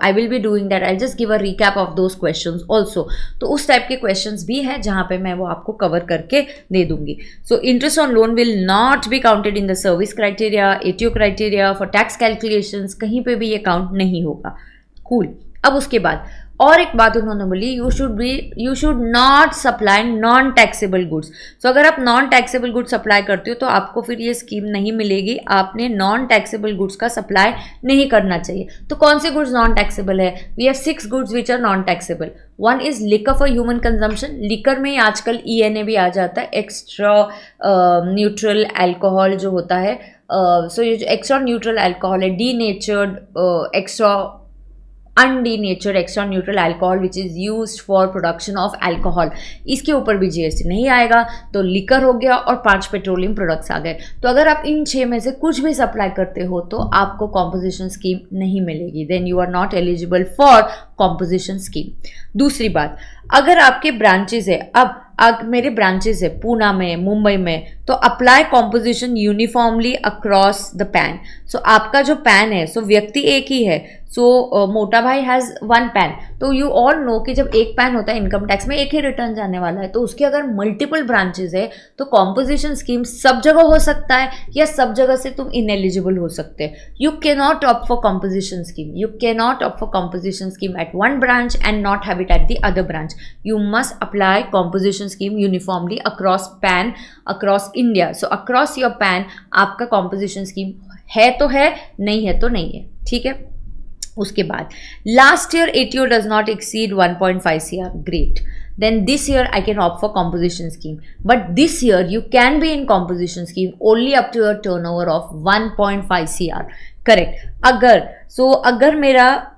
I will be doing that, I just give a recap of those questions also. तो उस टाइप के क्वेश्चंस भी हैं जहाँ पे मैं वो आपको कवर करके दे दूंगी। So interest on loan will not be counted in the service criteria, ATO criteria, for tax calculations, कहीं पे भी ये काउंट नहीं होगा। कूल। अब उसके बाद और एक बात उन्होंने बोली, you should not supply non taxable goods. So अगर आप नॉन टैक्सेबल गुड्स सप्लाई करते हो तो आपको फिर ये स्कीम नहीं मिलेगी, आपने नॉन टैक्सेबल गुड्स का सप्लाई नहीं करना चाहिए। तो कौन से गुड्स नॉन टैक्सेबल है? We have 6 goods which are non taxable. One is liquor for human consumption. Liquor में आजकल ENA भी आ जाता है, एक्स्ट्रा न्यूट्रल एल्कोहल जो होता है। सो ये जो एक्स्ट्रा न्यूट्रल एल्कोहल है, denatured extra undenatured extra neutral alcohol which is used for production of alcohol, इसके ऊपर भी GST नहीं आएगा। तो लिकर हो गया और 5 पेट्रोलियम प्रोडक्ट्स आ गए। तो अगर आप इन 6 में से कुछ भी सप्लाई करते हो तो आपको कॉम्पोजिशन स्कीम नहीं मिलेगी, then you are not eligible for composition scheme. दूसरी बात, अगर आपके ब्रांचेज है, अब मेरे ब्रांचेस है पूना में, मुंबई में, तो apply composition uniformly across the PAN. So आपका जो पैन है, सो व्यक्ति एक ही है, सो मोटा भाई हैज़ 1 पैन। तो यू ऑल नो कि जब एक पैन होता है इनकम टैक्स में, एक ही रिटर्न जाने वाला है। तो उसके अगर मल्टीपल ब्रांचेस है तो कॉम्पोजिशन स्कीम सब जगह हो सकता है, या सब जगह से तुम इनएलिजिबल हो सकते हैं। You can not opt for composition scheme, you can not opt for composition scheme at one branch and not have it at the other branch. You must apply composition scheme uniformly across pan, across India. So across your pan आपका composition scheme है तो है, नहीं है तो नहीं है, ठीक है। उसके बाद last year ATO does not exceed 1.5 CR, great, then this year I can opt for composition scheme. But this year you can be in composition scheme only up to a turnover of 1.5 CR. Correct. अगर मेरा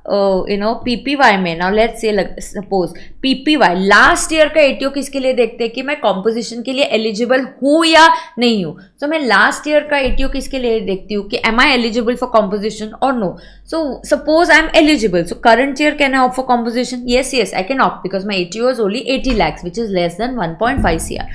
PPY में, now let's say suppose PPY last year का ATO किसके लिए देखते हैं कि मैं कॉम्पोजिशन के लिए एलिजिबल हूं या नहीं हूं। सो मैं लास्ट ईयर का एटीओ किसके लिए देखती हूँ कि am I eligible for composition और no. So suppose I am eligible, so current year can I opt for composition? yes I can opt because my ATO is only 80 lakhs which is less than 1.5 CR.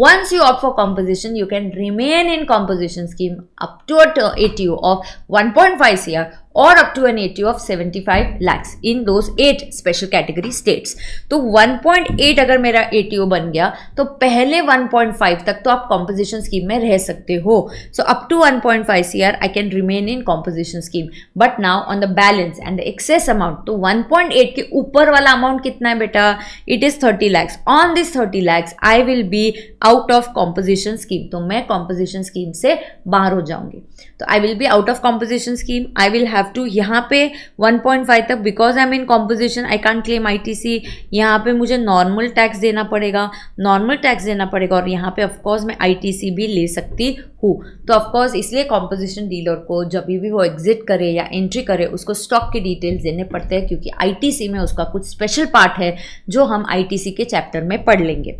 Once you opt for composition, you can remain in composition scheme up to a ATO of 1.5 CR or up to an ATO of 75 lakhs in those 8 special category states. तो 1.8 अगर मेरा ATO बन गया तो पहले 1.5 तक तो आप composition scheme में रह सकते हो. So up to 1.5 CR I can remain in composition scheme. But now on the balance and the excess amount, तो 1.8 के ऊपर वाला amount कितना है बेटा? It is 30 lakhs. On this 30 lakhs I will be out of composition scheme. तो मैं composition scheme से बाहर हो जाऊंगी. तो I will be out of composition scheme. I will have to यहाँ पे 1.5 तक because I'm in composition I can't claim ITC. यहाँ पे मुझे नॉर्मल टैक्स देना पड़ेगा, और यहाँ पे ऑफकोर्स मैं ITC भी ले सकती हूँ. तो ऑफकोर्स इसलिए कॉम्पोजिशन डीलर को जब भी वो एग्जिट करे या एंट्री करे उसको स्टॉक के डिटेल्स देने पड़ते हैं, क्योंकि ITC में उसका कुछ स्पेशल पार्ट है जो हम ITC के चैप्टर में पढ़ लेंगे.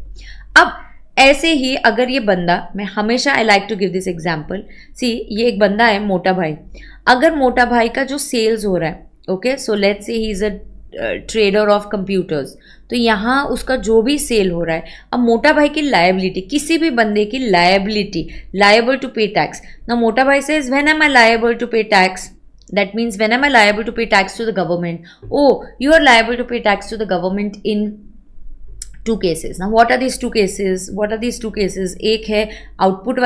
अब ऐसे ही अगर ये बंदा, मैं हमेशा I like to give this example, see ये एक बंदा है मोटा भाई. अगर मोटा भाई का जो सेल्स हो रहा है, okay, so let's say he is a trader of computers, तो यहाँ उसका जो भी सेल हो रहा है, अब मोटा भाई की लायबिलिटी, किसी भी बंदे की liability, liable to pay tax. ना मोटा भाई से when am I liable to pay tax, that means when am I liable to pay tax to the government? Oh, you are liable to pay tax to the government in two cases. Now what are these two cases? एक है output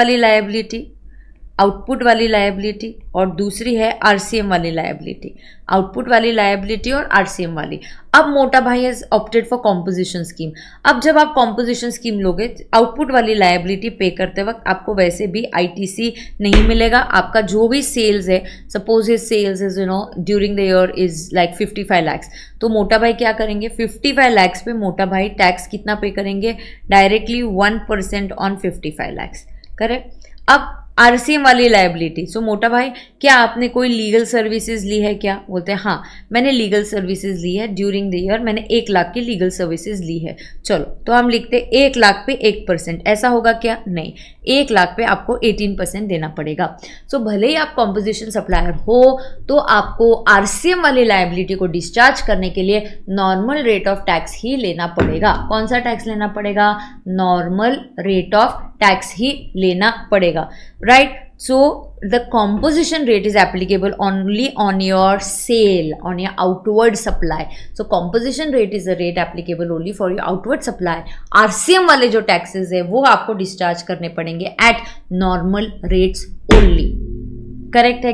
वाली liability और दूसरी है RCM वाली liability. Output वाली liability और RCM वाली. अब मोटा भाई has opted for composition scheme. अब जब आप कॉम्पोजिशन स्कीम लोगे, आउटपुट वाली लायबिलिटी पे करते वक्त आपको वैसे भी आईटीसी नहीं मिलेगा. आपका जो भी सेल्स है, suppose his sales is during the year is like 55 lakhs, तो मोटा भाई क्या करेंगे? 55 lakhs पे मोटा भाई टैक्स कितना पे करेंगे? Directly 1% on 55 lakhs. करेक्ट. अब आरसीएम वाली लायबिलिटी, सो मोटा भाई क्या आपने कोई लीगल सर्विसेज ली है क्या? बोलते हैं हाँ मैंने लीगल सर्विसेज ली है ड्यूरिंग द ईयर, मैंने 1 लाख की लीगल सर्विसेज ली है. चलो तो हम लिखते 1 लाख पे 1%. ऐसा होगा क्या? नहीं, 1 लाख पे आपको 18% देना पड़ेगा. सो भले ही आप कॉम्पोजिशन सप्लायर हो तो आपको आरसीएम वाली लायबिलिटी को डिस्चार्ज करने के लिए नॉर्मल रेट ऑफ टैक्स ही लेना पड़ेगा. कौन सा टैक्स लेना पड़ेगा? नॉर्मल रेट ऑफ टैक्स ही लेना पड़ेगा. Right. So the composition rate is applicable only on your sale, on your outward supply. So composition rate is a rate applicable only for your outward supply. RCM वाले जो taxes है वो आपको discharge करने पड़ेंगे at normal rates only. Correct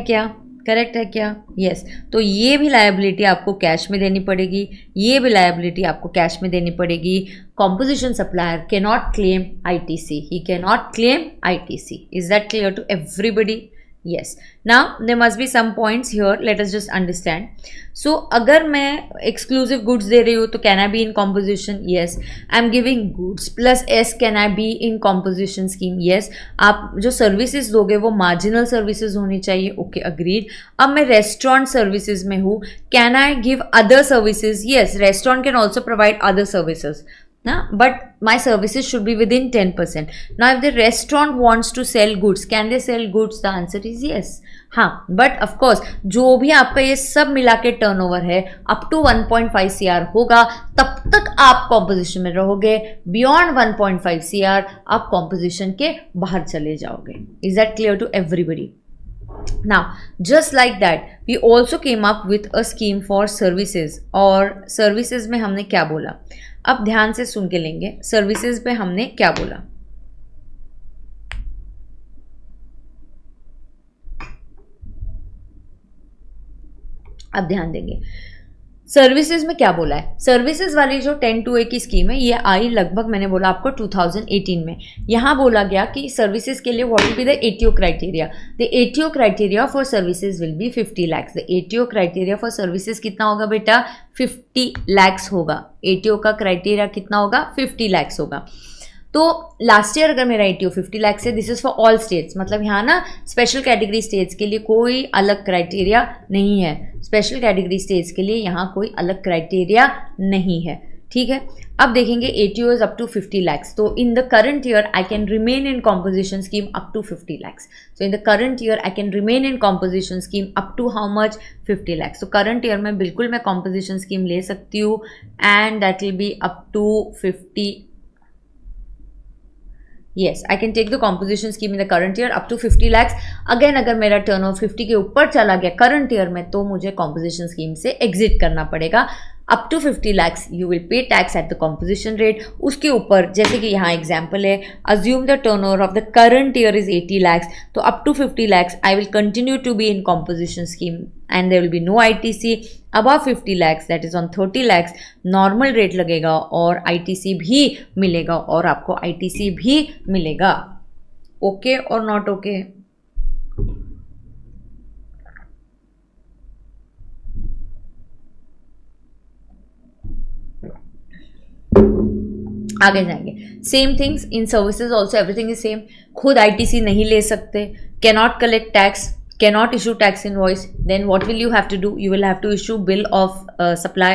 है क्या? Yes. तो ये भी लायबिलिटी आपको कैश में देनी पड़ेगी, ये भी लायबिलिटी आपको कैश में देनी पड़ेगी. Composition supplier cannot claim ITC. He cannot claim ITC. Is that clear to everybody? Yes. Now there must be some points here. Let us just understand. So अगर मैं exclusive goods दे रही हूँ तो can I be in composition? Yes. I'm giving goods plus S. Can I be in composition scheme? Yes. आप जो services दोगे वो marginal services होनी चाहिए. Okay, agreed. अब मैं restaurant services में हूँ. Can I give other services? Yes. Restaurant can also provide other services. But my services should be within 10%. Now if the restaurant wants to sell goods, can they sell goods? The answer is yes. हाँ, but of course जो भी आपका ये सब मिला के turnover है up to 1.5 CR होगा, तब तक आप कॉम्पोजिशन में रहोगे. बियॉन्ड 1.5 CR आप कॉम्पोजिशन के बाहर चले जाओगे. Is that clear to everybody? Now just like that we also came up with a scheme for services. और services में हमने क्या बोला? अब ध्यान से सुन के लेंगे. सर्विसेज पे हमने क्या बोला? अब ध्यान देंगे. सर्विसेज में क्या बोला है? सर्विसेज वाली जो 10(2)(a) की स्कीम है ये आई लगभग, मैंने बोला आपको 2018 में. यहाँ बोला गया कि सर्विसेज के लिए what will be the ATO criteria. The ATO criteria for services will be 50 lakhs. The ATO criteria for services कितना होगा बेटा? 50 lakhs होगा. एटीओ का क्राइटेरिया कितना होगा? 50 lakhs होगा. तो लास्ट ईयर अगर मेरा 80 और 50 लाख है, this is for all states, मतलब यहाँ ना स्पेशल कैटेगरी स्टेट्स के लिए कोई अलग क्राइटेरिया नहीं है, स्पेशल कैटेगरी स्टेट्स के लिए यहाँ कोई अलग क्राइटेरिया नहीं है, ठीक है। अब देखेंगे 80 इज अप टू 50 lakhs, तो in the current year I can remain in composition scheme up to 50 lakhs, so in the current year I can remain in composition scheme up to how much 50 lakhs, तो current year में बिल्कुल मैं composition scheme ले सकती हूँ and that will be up to 50, yes I can take the composition scheme in the current year up to 50 lakhs। Again अगर मेरा turnover 50 के ऊपर चला गया करंट ईयर में तो मुझे कॉम्पोजिशन स्कीम से एग्जिट करना पड़ेगा। Up to 50 lakhs you will pay tax at the composition rate. उसके ऊपर जैसे कि यहाँ एग्जाम्पल है, assume the turnover of the current year is 80 lakhs, तो up to 50 lakhs I will continue to be in composition scheme and there will be no ITC। Above 50 lakhs that is on 30 lakhs normal rate लगेगा और ITC भी मिलेगा और आपको ITC भी मिलेगा। Okay और नॉट ओके? आगे जाएंगे, same things in services also, everything is same. खुद ITC नहीं ले सकते, cannot collect tax, cannot issue tax invoice, then what will you have to do? You will have to issue bill of supply।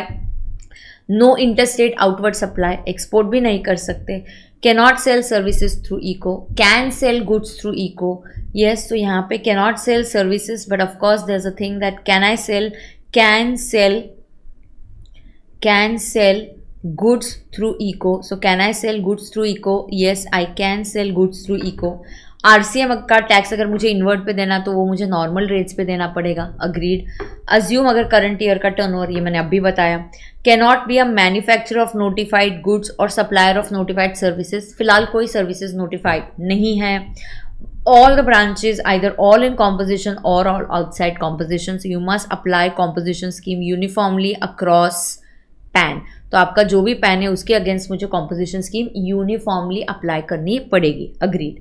no interstate outward supply, export भी नहीं कर सकते। cannot sell services through eco, can sell goods through eco, yes, तो यहाँ पे cannot sell services, but of course there's a thing that can sell goods through eco, so can I sell goods through eco? yes I can sell goods through eco। RCM का tax अगर मुझे invert पे देना तो वो मुझे normal rates पे देना पड़ेगा, अग्रीड। अज्यूम अगर करंट ईयर का टर्नओवर, ये मैंने अभी बताया। Can not be a manufacturer of notified goods और सप्लायर ऑफ नोटिफाइड सर्विसेज, फिलहाल कोई सर्विसेज नोटिफाइड नहीं है। all the branches either all in composition or all outside composition, so you must apply composition scheme uniformly across PAN। तो आपका जो भी pan है उसके अगेंस्ट मुझे कॉम्पोजिशन स्कीम यूनिफॉर्मली अप्लाई करनी पड़ेगी, agreed.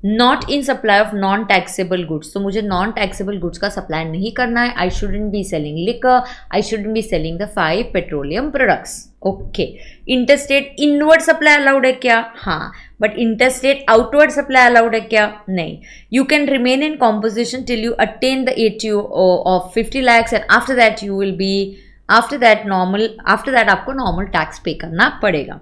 Not in supply of non taxable goods, तो मुझे नॉन टैक्सेबल गुड्स का सप्लाई नहीं करना है। I shouldn't be selling liquor, I shouldn't be selling the 5 petroleum products. Okay, interstate inward supply allowed है क्या? हाँ, but interstate outward supply allowed है क्या? नहीं। You can remain in composition till you attain the 80 of 50 lakhs and after that you will be after that आपको normal tax पे करना पड़ेगा।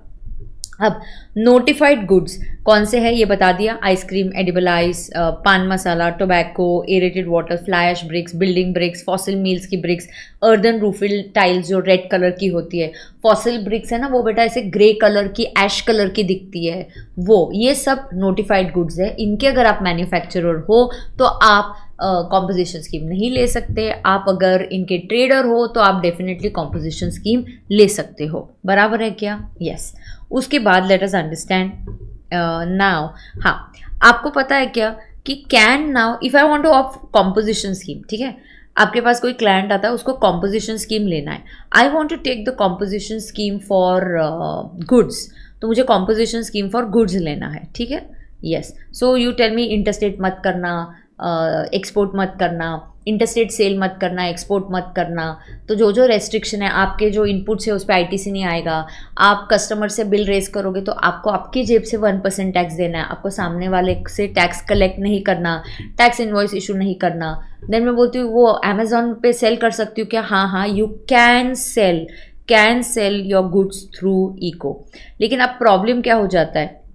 अब नोटिफाइड गुड्स कौन से हैं ये बता दिया, ice cream, edible ice, pan masala, tobacco, aerated water, fly ash bricks, building bricks, fossil meals की ब्रिक्स, अर्दन रूफिल टाइल्स जो रेड कलर की होती है, फॉसिल ब्रिक्स है ना वो बेटा ऐसे ग्रे कलर की, ऐश कलर की दिखती है वो, ये सब नोटिफाइड गुड्स है। इनके अगर आप मैन्युफैक्चरर हो तो आप कॉम्पोजिशन स्कीम नहीं ले सकते। आप अगर इनके ट्रेडर हो तो आप डेफिनेटली कॉम्पोजिशन स्कीम ले सकते हो, बराबर है क्या? यस। उसके बाद लेट अस अंडरस्टैंड नाउ, हाँ आपको पता है क्या कि can now if I want two of composition scheme, ठीक है, आपके पास कोई क्लाइंट आता है उसको कॉम्पोजिशन स्कीम लेना है, I want to take the composition scheme for goods, तो मुझे कॉम्पोजिशन स्कीम फॉर गुड्स लेना है, ठीक है। Yes, so you tell me interstate मत करना, एक्सपोर्ट मत करना, इंटरस्टेट सेल मत करना, एक्सपोर्ट मत करना, तो जो जो रेस्ट्रिक्शन है आपके जो इनपुट्स है उस पर ITC नहीं आएगा। आप कस्टमर से बिल रेज करोगे तो आपको आपकी जेब से 1% टैक्स देना है, आपको सामने वाले से टैक्स कलेक्ट नहीं करना, टैक्स इनवॉइस इशू नहीं करना। देन मैं बोलती हूँ वो अमेजोन पे सेल कर सकती हूँ क्या? हाँ हाँ, you can sell your goods through ECO. लेकिन अब प्रॉब्लम क्या हो जाता है,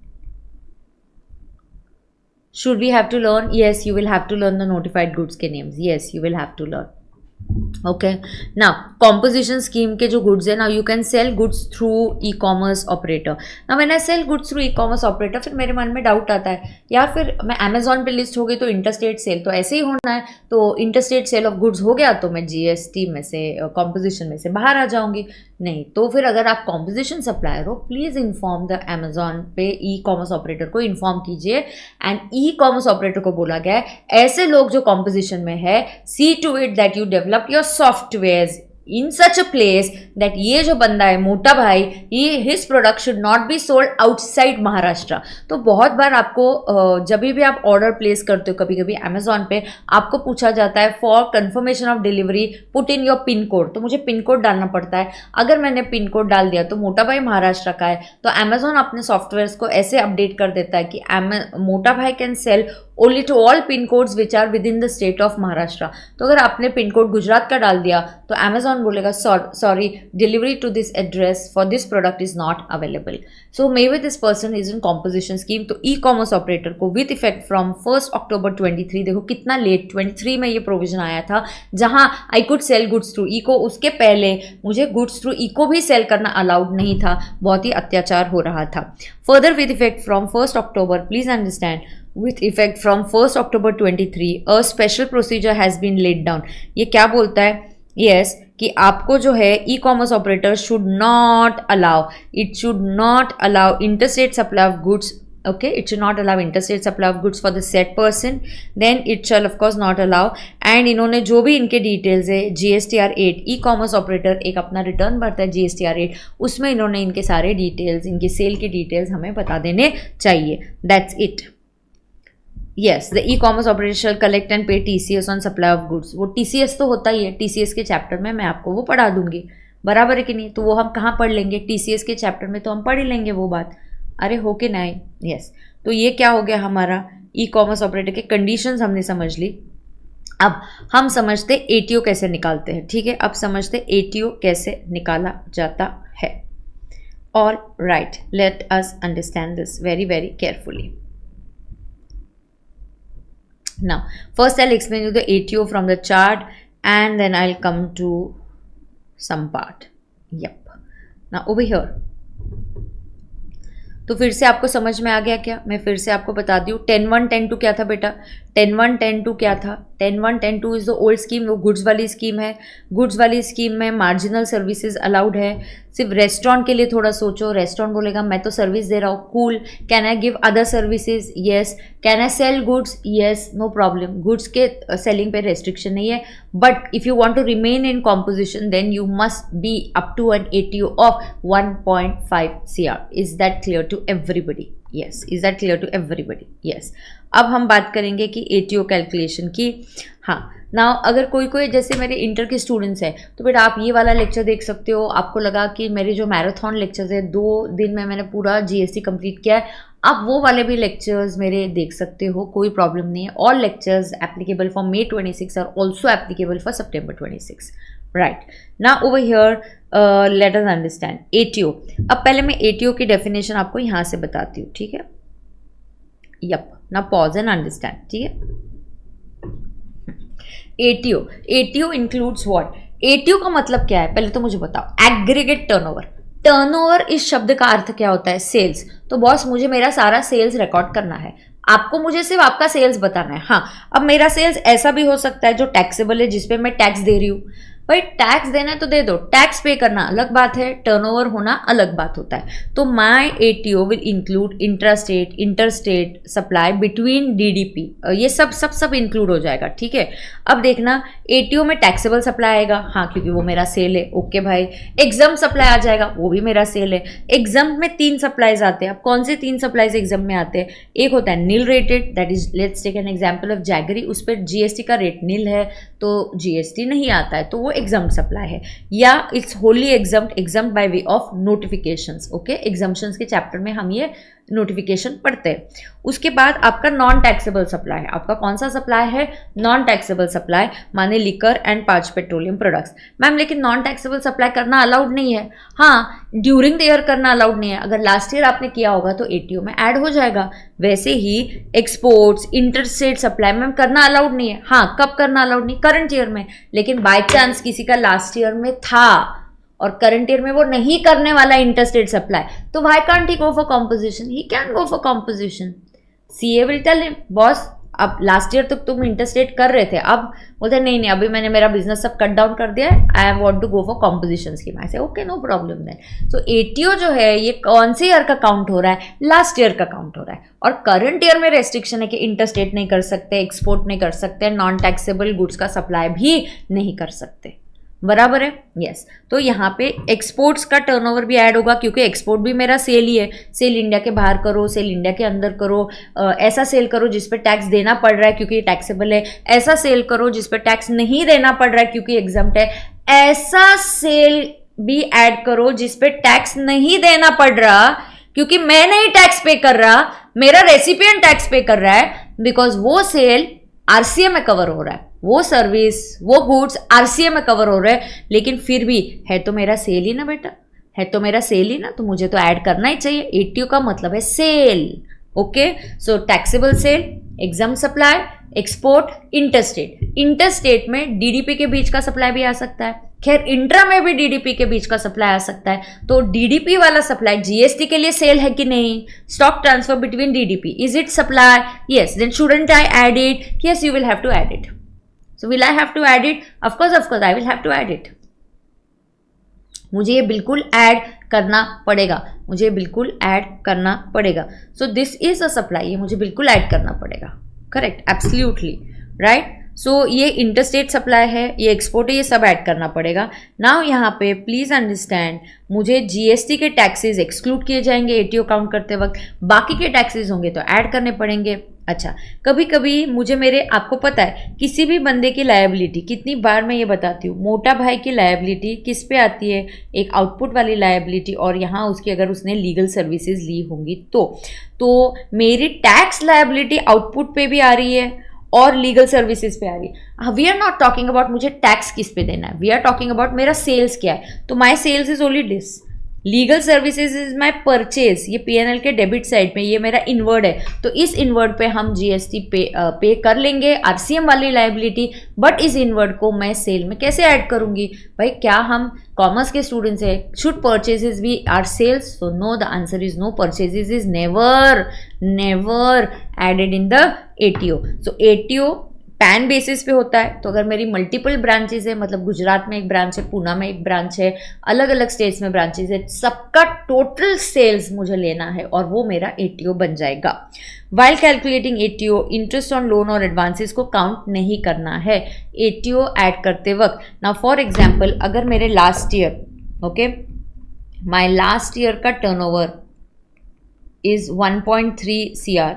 should we have to learn? Yes, you will have to learn the notified goods के names, yes you will have to learn। Okay, now composition scheme के जो goods है ना, you can cell goods through E commerce operator. ना मैंने cell goods through ई commerce operator, फिर मेरे मन में डाउट आता है यार फिर मैं अमेजोन पे लिस्ट हो गई तो इंटरस्टेट सेल तो ऐसे ही होना है, तो इंटरस्टेट सेल ऑफ गुड्स हो गया तो मैं GST में से कॉम्पोजिशन में से बाहर आ जाऊंगी। नहीं, तो फिर अगर आप कॉम्पोजिशन सप्लायर हो प्लीज़ इन्फॉर्म द अमेजोन पे ई कॉमर्स ऑपरेटर को इन्फॉर्म कीजिए। एंड ई कॉमर्स ऑपरेटर को बोला गया है ऐसे लोग जो कॉम्पोजिशन में है, see to it that you develop your software in such a place that ये जो बंदा है मोटा भाई, ये his product should not be sold outside Maharashtra. तो बहुत बार आपको जब भी आप ऑर्डर प्लेस करते हो कभी कभी अमेजोन पे, आपको पूछा जाता है for confirmation of delivery put in your pin code. तो मुझे पिन कोड डालना पड़ता है। अगर मैंने पिन कोड डाल दिया तो मोटा भाई महाराष्ट्र का है, तो अमेजोन अपने सॉफ्टवेयर को ऐसे अपडेट कर देता है कि मोटा भाई can sell only to all pin codes which are within the state of Maharashtra. तो अगर आपने पिन कोड गुजरात का डाल दिया तो अमेजोन बोलेगा sorry, delivery to this address for this product is not available. So maybe this person is in composition scheme. तो e commerce operator को विथ इफेक्ट फ्रॉम 1 अक्टूबर 23, देखो कितना लेट 23 में ये प्रोविजन आया था, जहां I could sell goods through ECO. उसके पहले मुझे गुड्स थ्रू इको भी सेल करना अलाउड नहीं था, बहुत ही अत्याचार हो रहा था। Further with effect from 1 October, please understand, with effect from 1st October 23 a special procedure has been laid down। ये क्या बोलता है? yes, कि आपको जो है ई commerce operator should not allow, it should not allow interstate supply of goods. okay, it should not allow interstate supply of goods for the said person, then it shall of course not allow। and इन्होंने जो भी इनके details है GSTR 8, ई commerce operator एक अपना return भरता है GSTR 8, उसमें इन्होंने इनके सारे डिटेल्स, इनके सेल के डिटेल्स हमें बता देने चाहिए। That's it. yes, the e-commerce operator shall collect and pay TCS on supply of goods। वो TCS तो होता ही है, TCS के चैप्टर में मैं आपको वो पढ़ा दूंगी, बराबर है कि नहीं? तो वो हम कहाँ पढ़ लेंगे? TCS के चैप्टर में तो हम पढ़ ही लेंगे वो बात। अरे हो के नहीं? यस। तो ये क्या हो गया हमारा ई कॉमर्स ऑपरेटर के कंडीशंस हमने समझ ली। अब हम समझते ATO कैसे निकालते हैं। ठीक है, अब समझते ATO कैसे निकाला जाता है। और right, late us understand this very very carefully. Now, first I'll explain you the ATO from the chart and then I'll come to some part. Yep. Now over here. तो फिर से आपको समझ में आ गया क्या? मैं फिर से आपको बता दूँ 10-1 10-2 क्या था बेटा? 10-1 10-2 क्या था? 10-1 10-2 इज द ओल्ड स्कीम, वो गुड्स वाली स्कीम है। गुड्स वाली स्कीम में मार्जिनल सर्विसेज अलाउड है। सिर्फ रेस्टोरेंट के लिए थोड़ा सोचो, रेस्टोरेंट बोलेगा मैं तो सर्विस दे रहा हूँ, cool. Can I give other services? Yes. Can I sell goods? Yes, no problem. Goods के सेलिंग पे रेस्ट्रिक्शन नहीं है। But if you want to remain in composition then you must be up to an ATO of 1.5 CR। Is that clear to everybody? Yes. Is that clear to everybody? Yes. अब हम बात करेंगे कि ATO calculation की। हाँ, now अगर कोई जैसे मेरे इंटर के स्टूडेंट्स हैं तो बेटा आप ये वाला लेक्चर देख सकते हो। आपको लगा कि मेरे जो मैराथन लेक्चर्स है 2 दिन में मैंने पूरा GST कंप्लीट किया है, आप वो वाले भी लेक्चर्स मेरे देख सकते हो, कोई प्रॉब्लम नहीं है। All lectures applicable for May 26 are also applicable for September 26। Right, now over here let us understand ATO। अब पहले मैं ATO की डेफिनेशन आपको यहाँ से बताती हूँ। ठीक है, yup. Now pause and understand. ठीक है, ATO इंक्लूड्स व्हाट? ATO का मतलब क्या है पहले तो मुझे बताओ। Aggregate turnover. टर्नओवर इस शब्द का अर्थ क्या होता है? सेल्स। तो बॉस मुझे मेरा सारा सेल्स रिकॉर्ड करना है, आपको मुझे सिर्फ आपका सेल्स बताना है। हाँ, अब मेरा सेल्स ऐसा भी हो सकता है जो टैक्सेबल है, जिसपे मैं टैक्स दे रही हूँ। भाई टैक्स देना है तो दे दो, टैक्स पे करना अलग बात है, टर्नओवर होना अलग बात होता है। तो my ATO will include intrastate, interstate supply between DDP, ये सब इंक्लूड हो जाएगा। ठीक है, अब देखना ATO में टैक्सेबल सप्लाई आएगा, हाँ क्योंकि वो मेरा सेल है। ओके भाई, एग्जाम सप्लाई आ जाएगा, वो भी मेरा सेल है। एग्जाम में 3 सप्लाईज आते हैं। अब कौन से 3 सप्लाईज एग्जाम में आते हैं? एक होता है nil rated, that is let's take an example of jaggery, उस पर GST का रेट नील है तो GST नहीं आता है, तो वो एग्जाम सप्लाई है। या it's Holi examined by way of notifications. Okay, exemptions के चैप्टर में हम ये नोटिफिकेशन पढ़ते हैं। उसके बाद आपका नॉन टैक्सेबल सप्लाई है। आपका कौन सा सप्लाई है? नॉन टैक्सेबल सप्लाई, माने liquor and 5 petroleum products. Ma'am लेकिन नॉन टैक्सेबल सप्लाई करना अलाउड नहीं है। हाँ, ड्यूरिंग द ईयर करना अलाउड नहीं है। अगर लास्ट ईयर आपने किया होगा तो ATO में ऐड हो जाएगा। वैसे ही एक्सपोर्ट्स, इंटरस्टेट सप्लाई मैम करना अलाउड नहीं है। हाँ, कब करना अलाउड नहीं? करंट ईयर में। लेकिन बाय चांस किसी का लास्ट ईयर में था और करंट ईयर में वो नहीं करने वाला इंटरस्टेट सप्लाई, तो why can't he go for composition? He can go for composition. CA will tell him, boss अब लास्ट ईयर तक तुम इंटरस्टेट कर रहे थे, अब बोलते नहीं अभी मैंने मेरा बिजनेस सब कट डाउन कर दिया है, I want to go for composition scheme. ऐसे okay, no problem then. So ATO जो है ये कौन से ईयर का काउंट हो रहा है? लास्ट ईयर का काउंट हो रहा है। और करंट ईयर में रेस्ट्रिक्शन है कि इंटरस्टेट नहीं कर सकते, एक्सपोर्ट नहीं कर सकते, नॉन टैक्सेबल गुड्स का सप्लाई भी नहीं कर सकते। बराबर है। यस तो यहाँ पे एक्सपोर्ट्स का टर्नओवर भी ऐड होगा, क्योंकि एक्सपोर्ट भी मेरा सेल ही है। सेल इंडिया के बाहर करो, सेल इंडिया के अंदर करो, ऐसा सेल करो जिस पे टैक्स देना पड़ रहा है क्योंकि टैक्सेबल है, ऐसा सेल करो जिस पे टैक्स नहीं देना पड़ रहा है क्योंकि एग्जम्प्ट है, ऐसा सेल भी ऐड करो जिस पे टैक्स नहीं देना पड़ रहा क्योंकि मैं नहीं टैक्स पे कर रहा, मेरा रेसिपिएंट टैक्स पे कर रहा है, बिकॉज वो सेल आरसीए में कवर हो रहा है, वो सर्विस वो गुड्स आरसीए में कवर हो रहे हैं, लेकिन फिर भी है तो मेरा सेल ही ना बेटा, है तो मेरा सेल ही ना, तो मुझे तो ऐड करना ही चाहिए। एटीओ का मतलब है sale. Okay so taxable sale, exempt supply, export, interstate. Interstate में डीडीपी के बीच का सप्लाई भी आ सकता है, खैर इंट्रा में भी डीडीपी के बीच का सप्लाई आ सकता है। तो डीडीपी वाला सप्लाई जीएसटी के लिए सेल है कि नहीं? Stock transfer between DDP, is it supply? Yes, then shouldn't I add it? Yes, you will have to add it. So will I have to add it? Of course I will have to add it. मुझे ये बिल्कुल add करना पड़ेगा, मुझे बिल्कुल add करना पड़ेगा। सो this is a supply, ये मुझे बिल्कुल ऐड करना पड़ेगा। Correct, absolutely right. सो ये इंटरस्टेट सप्लाई है, ये एक्सपोर्ट है, ये सब ऐड करना पड़ेगा। नाउ यहाँ पे प्लीज अंडरस्टैंड, मुझे जीएसटी के टैक्सेस एक्सक्लूड किए जाएंगे एटीओ काउंट करते वक्त, बाकी के टैक्सेस होंगे तो ऐड करने पड़ेंगे। अच्छा, कभी कभी मुझे मेरे, आपको पता है किसी भी बंदे की लायबिलिटी, कितनी बार मैं ये बताती हूँ, मोटा भाई की लायबिलिटी किस पे आती है? एक आउटपुट वाली लायबिलिटी, और यहाँ उसकी अगर उसने लीगल सर्विसेज ली होंगी तो मेरी टैक्स लायबिलिटी आउटपुट पे भी आ रही है और लीगल सर्विसेज पे आ रही है। We are not talking about मुझे टैक्स किस पे देना है, वी आर टॉकिंग अबाउट मेरा सेल्स क्या है। तो my sales is only this, legal services is my purchase, ये पीएनएल के डेबिट साइड में, ये मेरा इनवर्ड है, तो इस इनवर्ड पे हम जीएसटी पे कर लेंगे, आरसीएम वाली लायबिलिटी। बट इस इनवर्ड को मैं सेल में कैसे ऐड करूंगी? भाई क्या हम कॉमर्स के स्टूडेंट्स है? Should purchases be are sales? So no, the answer is no, purchases is never added in the ATO. So ATO PAN basis पे होता है, तो अगर मेरी मल्टीपल ब्रांचेस है, मतलब गुजरात में एक ब्रांच है, पूना में एक ब्रांच है, अलग अलग स्टेट्स में ब्रांचेस है, सबका टोटल सेल्स मुझे लेना है और वो मेरा एटीओ बन जाएगा। While calculating ATO, interest on loan और एडवांसेस को काउंट नहीं करना है एटीओ ऐड करते वक्त। नाउ फॉर एग्जांपल, अगर मेरे last year, okay, my last year का टर्नओवर इज 1.3 CR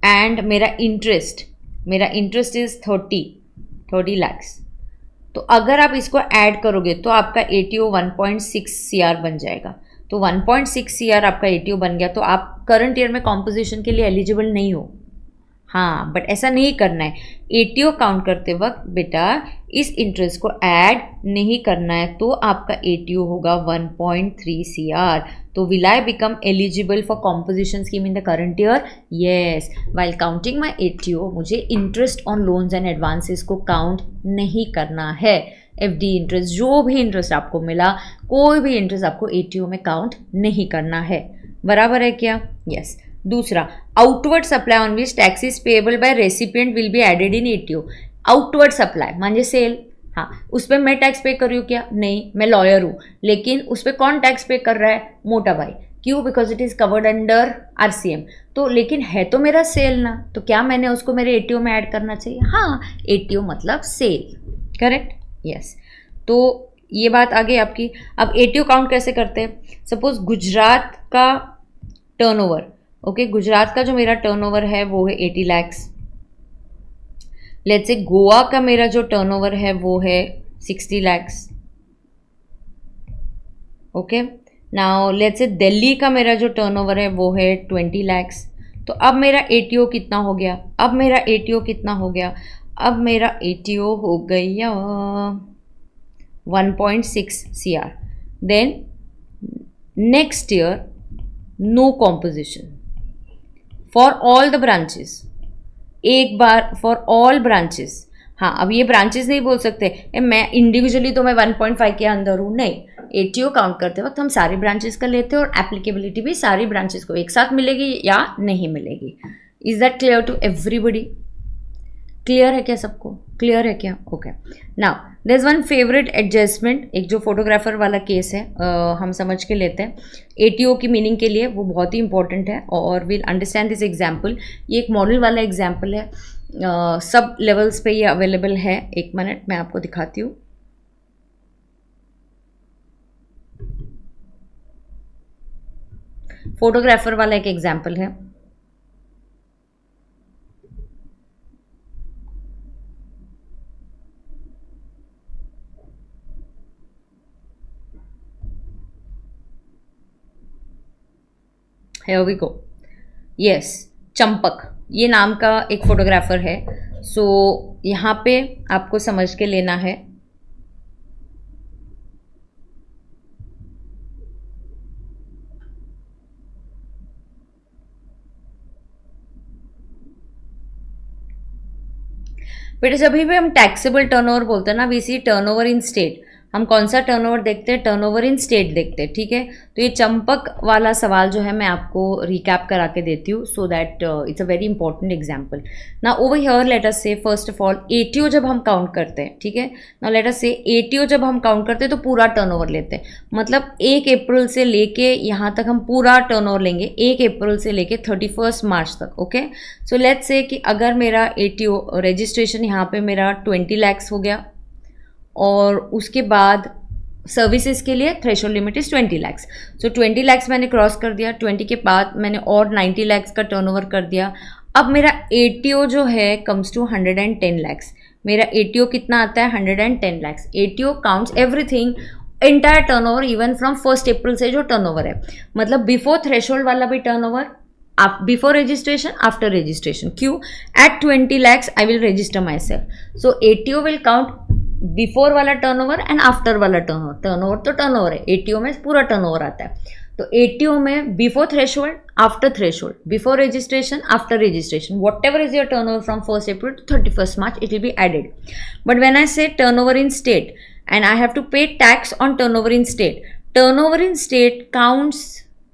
एंड मेरा इंटरेस्ट इज 30 lakhs, तो अगर आप इसको ऐड करोगे तो आपका एटीओ 1.6 CR बन जाएगा। तो 1.6 CR आपका एटीओ बन गया, तो आप करंट ईयर में कॉम्पोजिशन के लिए एलिजिबल नहीं हो। हाँ, बट ऐसा नहीं करना है, एटीओ काउंट करते वक्त बेटा इस इंटरेस्ट को ऐड नहीं करना है, तो आपका एटीओ होगा 1.3 CR। तो will I become eligible for composition scheme in the current year? Yes. While counting my ATO, मुझे interest on loans and advances को काउंट नहीं करना है। एफडी इंटरेस्ट, जो भी इंटरेस्ट आपको मिला, कोई भी इंटरेस्ट आपको एटीओ में काउंट नहीं करना है। बराबर है क्या? यस। दूसरा, outward supply on which taxes payable by recipient will be added in ATO. Outward supply म्हणजे सेल, हाँ, उस पर मैं टैक्स पे कर रही हूँ क्या? नहीं, मैं लॉयर हूँ, लेकिन उस पर कौन टैक्स पे कर रहा है? मोटा भाई। क्यों? Because it is covered under RCM. तो लेकिन है तो मेरा सेल ना, तो क्या मैंने उसको मेरे एटीओ में ऐड करना चाहिए? हाँ, एटीओ मतलब सेल। Correct, yes. तो ये बात आ गई आपकी। अब एटीओ काउंट कैसे करते हैं? सपोज गुजरात का टर्नओवर, ओके, गुजरात का जो मेरा टर्नओवर है वो है 80 lakhs। लेट्स से गोवा का मेरा जो टर्नओवर है वो है 60 lakhs। ओके, नाउ लेट्स से दिल्ली का मेरा जो टर्नओवर है वो है 20 lakhs। तो अब मेरा एटीओ कितना हो गया? अब मेरा एटीओ हो गया 1.6 CR। Then next year no composition for all the branches, एक बार फॉर ऑल ब्रांचेस। हाँ, अब ये ब्रांचेस नहीं बोल सकते मैं इंडिविजुअली तो मैं 1.5 के अंदर हूँ, नहीं, एटीओ काउंट करते वक्त हम सारी ब्रांचेस का लेते हैं और एप्लीकेबिलिटी भी सारी ब्रांचेस को एक साथ मिलेगी या नहीं मिलेगी। Is that clear to everybody? Clear है क्या सबको? क्लियर है क्या? Okay. Now there is one favourite adjustment, एक जो फोटोग्राफर वाला केस है, हम समझ के लेते हैं एटीओ की मीनिंग के लिए, वो बहुत ही इंपॉर्टेंट है और विल अंडरस्टैंड दिस एग्जाम्पल। ये एक मॉडल वाला एग्जाम्पल है, सब लेवल्स पे ये अवेलेबल है। एक मिनट मैं आपको दिखाती हूँ। फोटोग्राफर वाला एक एग्जाम्पल है। Here we go. Yes, Champak ये नाम का एक फोटोग्राफर है। सो यहाँ पे आपको समझ के लेना है। बेटा जब भी हम टैक्सेबल टर्नओवर बोलते हैं ना, we see turnover in state, हम कौन सा टर्नओवर देखते हैं? टर्नओवर इन स्टेट देखते हैं, ठीक है। तो ये चंपक वाला सवाल जो है मैं आपको रिकैप करा के देती हूँ, so that it's a very important example. ना ओवर हियर लेट अस से फर्स्ट ऑफ ऑल एटीओ जब हम काउंट करते हैं, ठीक है ना, लेट अस से एटीओ जब हम काउंट करते हैं तो पूरा टर्नओवर लेते हैं, मतलब 1 अप्रैल से लेके यहाँ तक हम पूरा टर्नओवर लेंगे, 1 अप्रैल से लेके 31 मार्च तक। ओके, सो लेट्स से कि अगर मेरा एटीओ रजिस्ट्रेशन यहाँ पे मेरा 20 lakhs हो गया, और उसके बाद सर्विसेज के लिए threshold limit is 20 lakhs। So 20 lakhs मैंने क्रॉस कर दिया, 20 के बाद मैंने और 90 lakhs का टर्नओवर कर दिया। अब मेरा एटीओ जो है कम्स टू 110 lakhs। मेरा एटीओ कितना आता है? 110 lakhs। ATO counts everything, entire turnover, even from 1 April से जो टर्नओवर है, मतलब बिफोर थ्रेशोल्ड वाला भी turnover, before registration, after registration. क्यों? At 20 lakhs I will register my self. So ATO will count before वाला टर्नओवर एंड आफ्टर वाला turnover. Turnover तो टर्नओवर है, एटीओ में पूरा टर्नओवर आता है। तो एटीओ में before threshold, after threshold, before registration, after registration, whatever is your turnover from 1 April to 31 March, it will be added. But when I say turnover in state and I have to pay tax on turnover in state. Turnover in state counts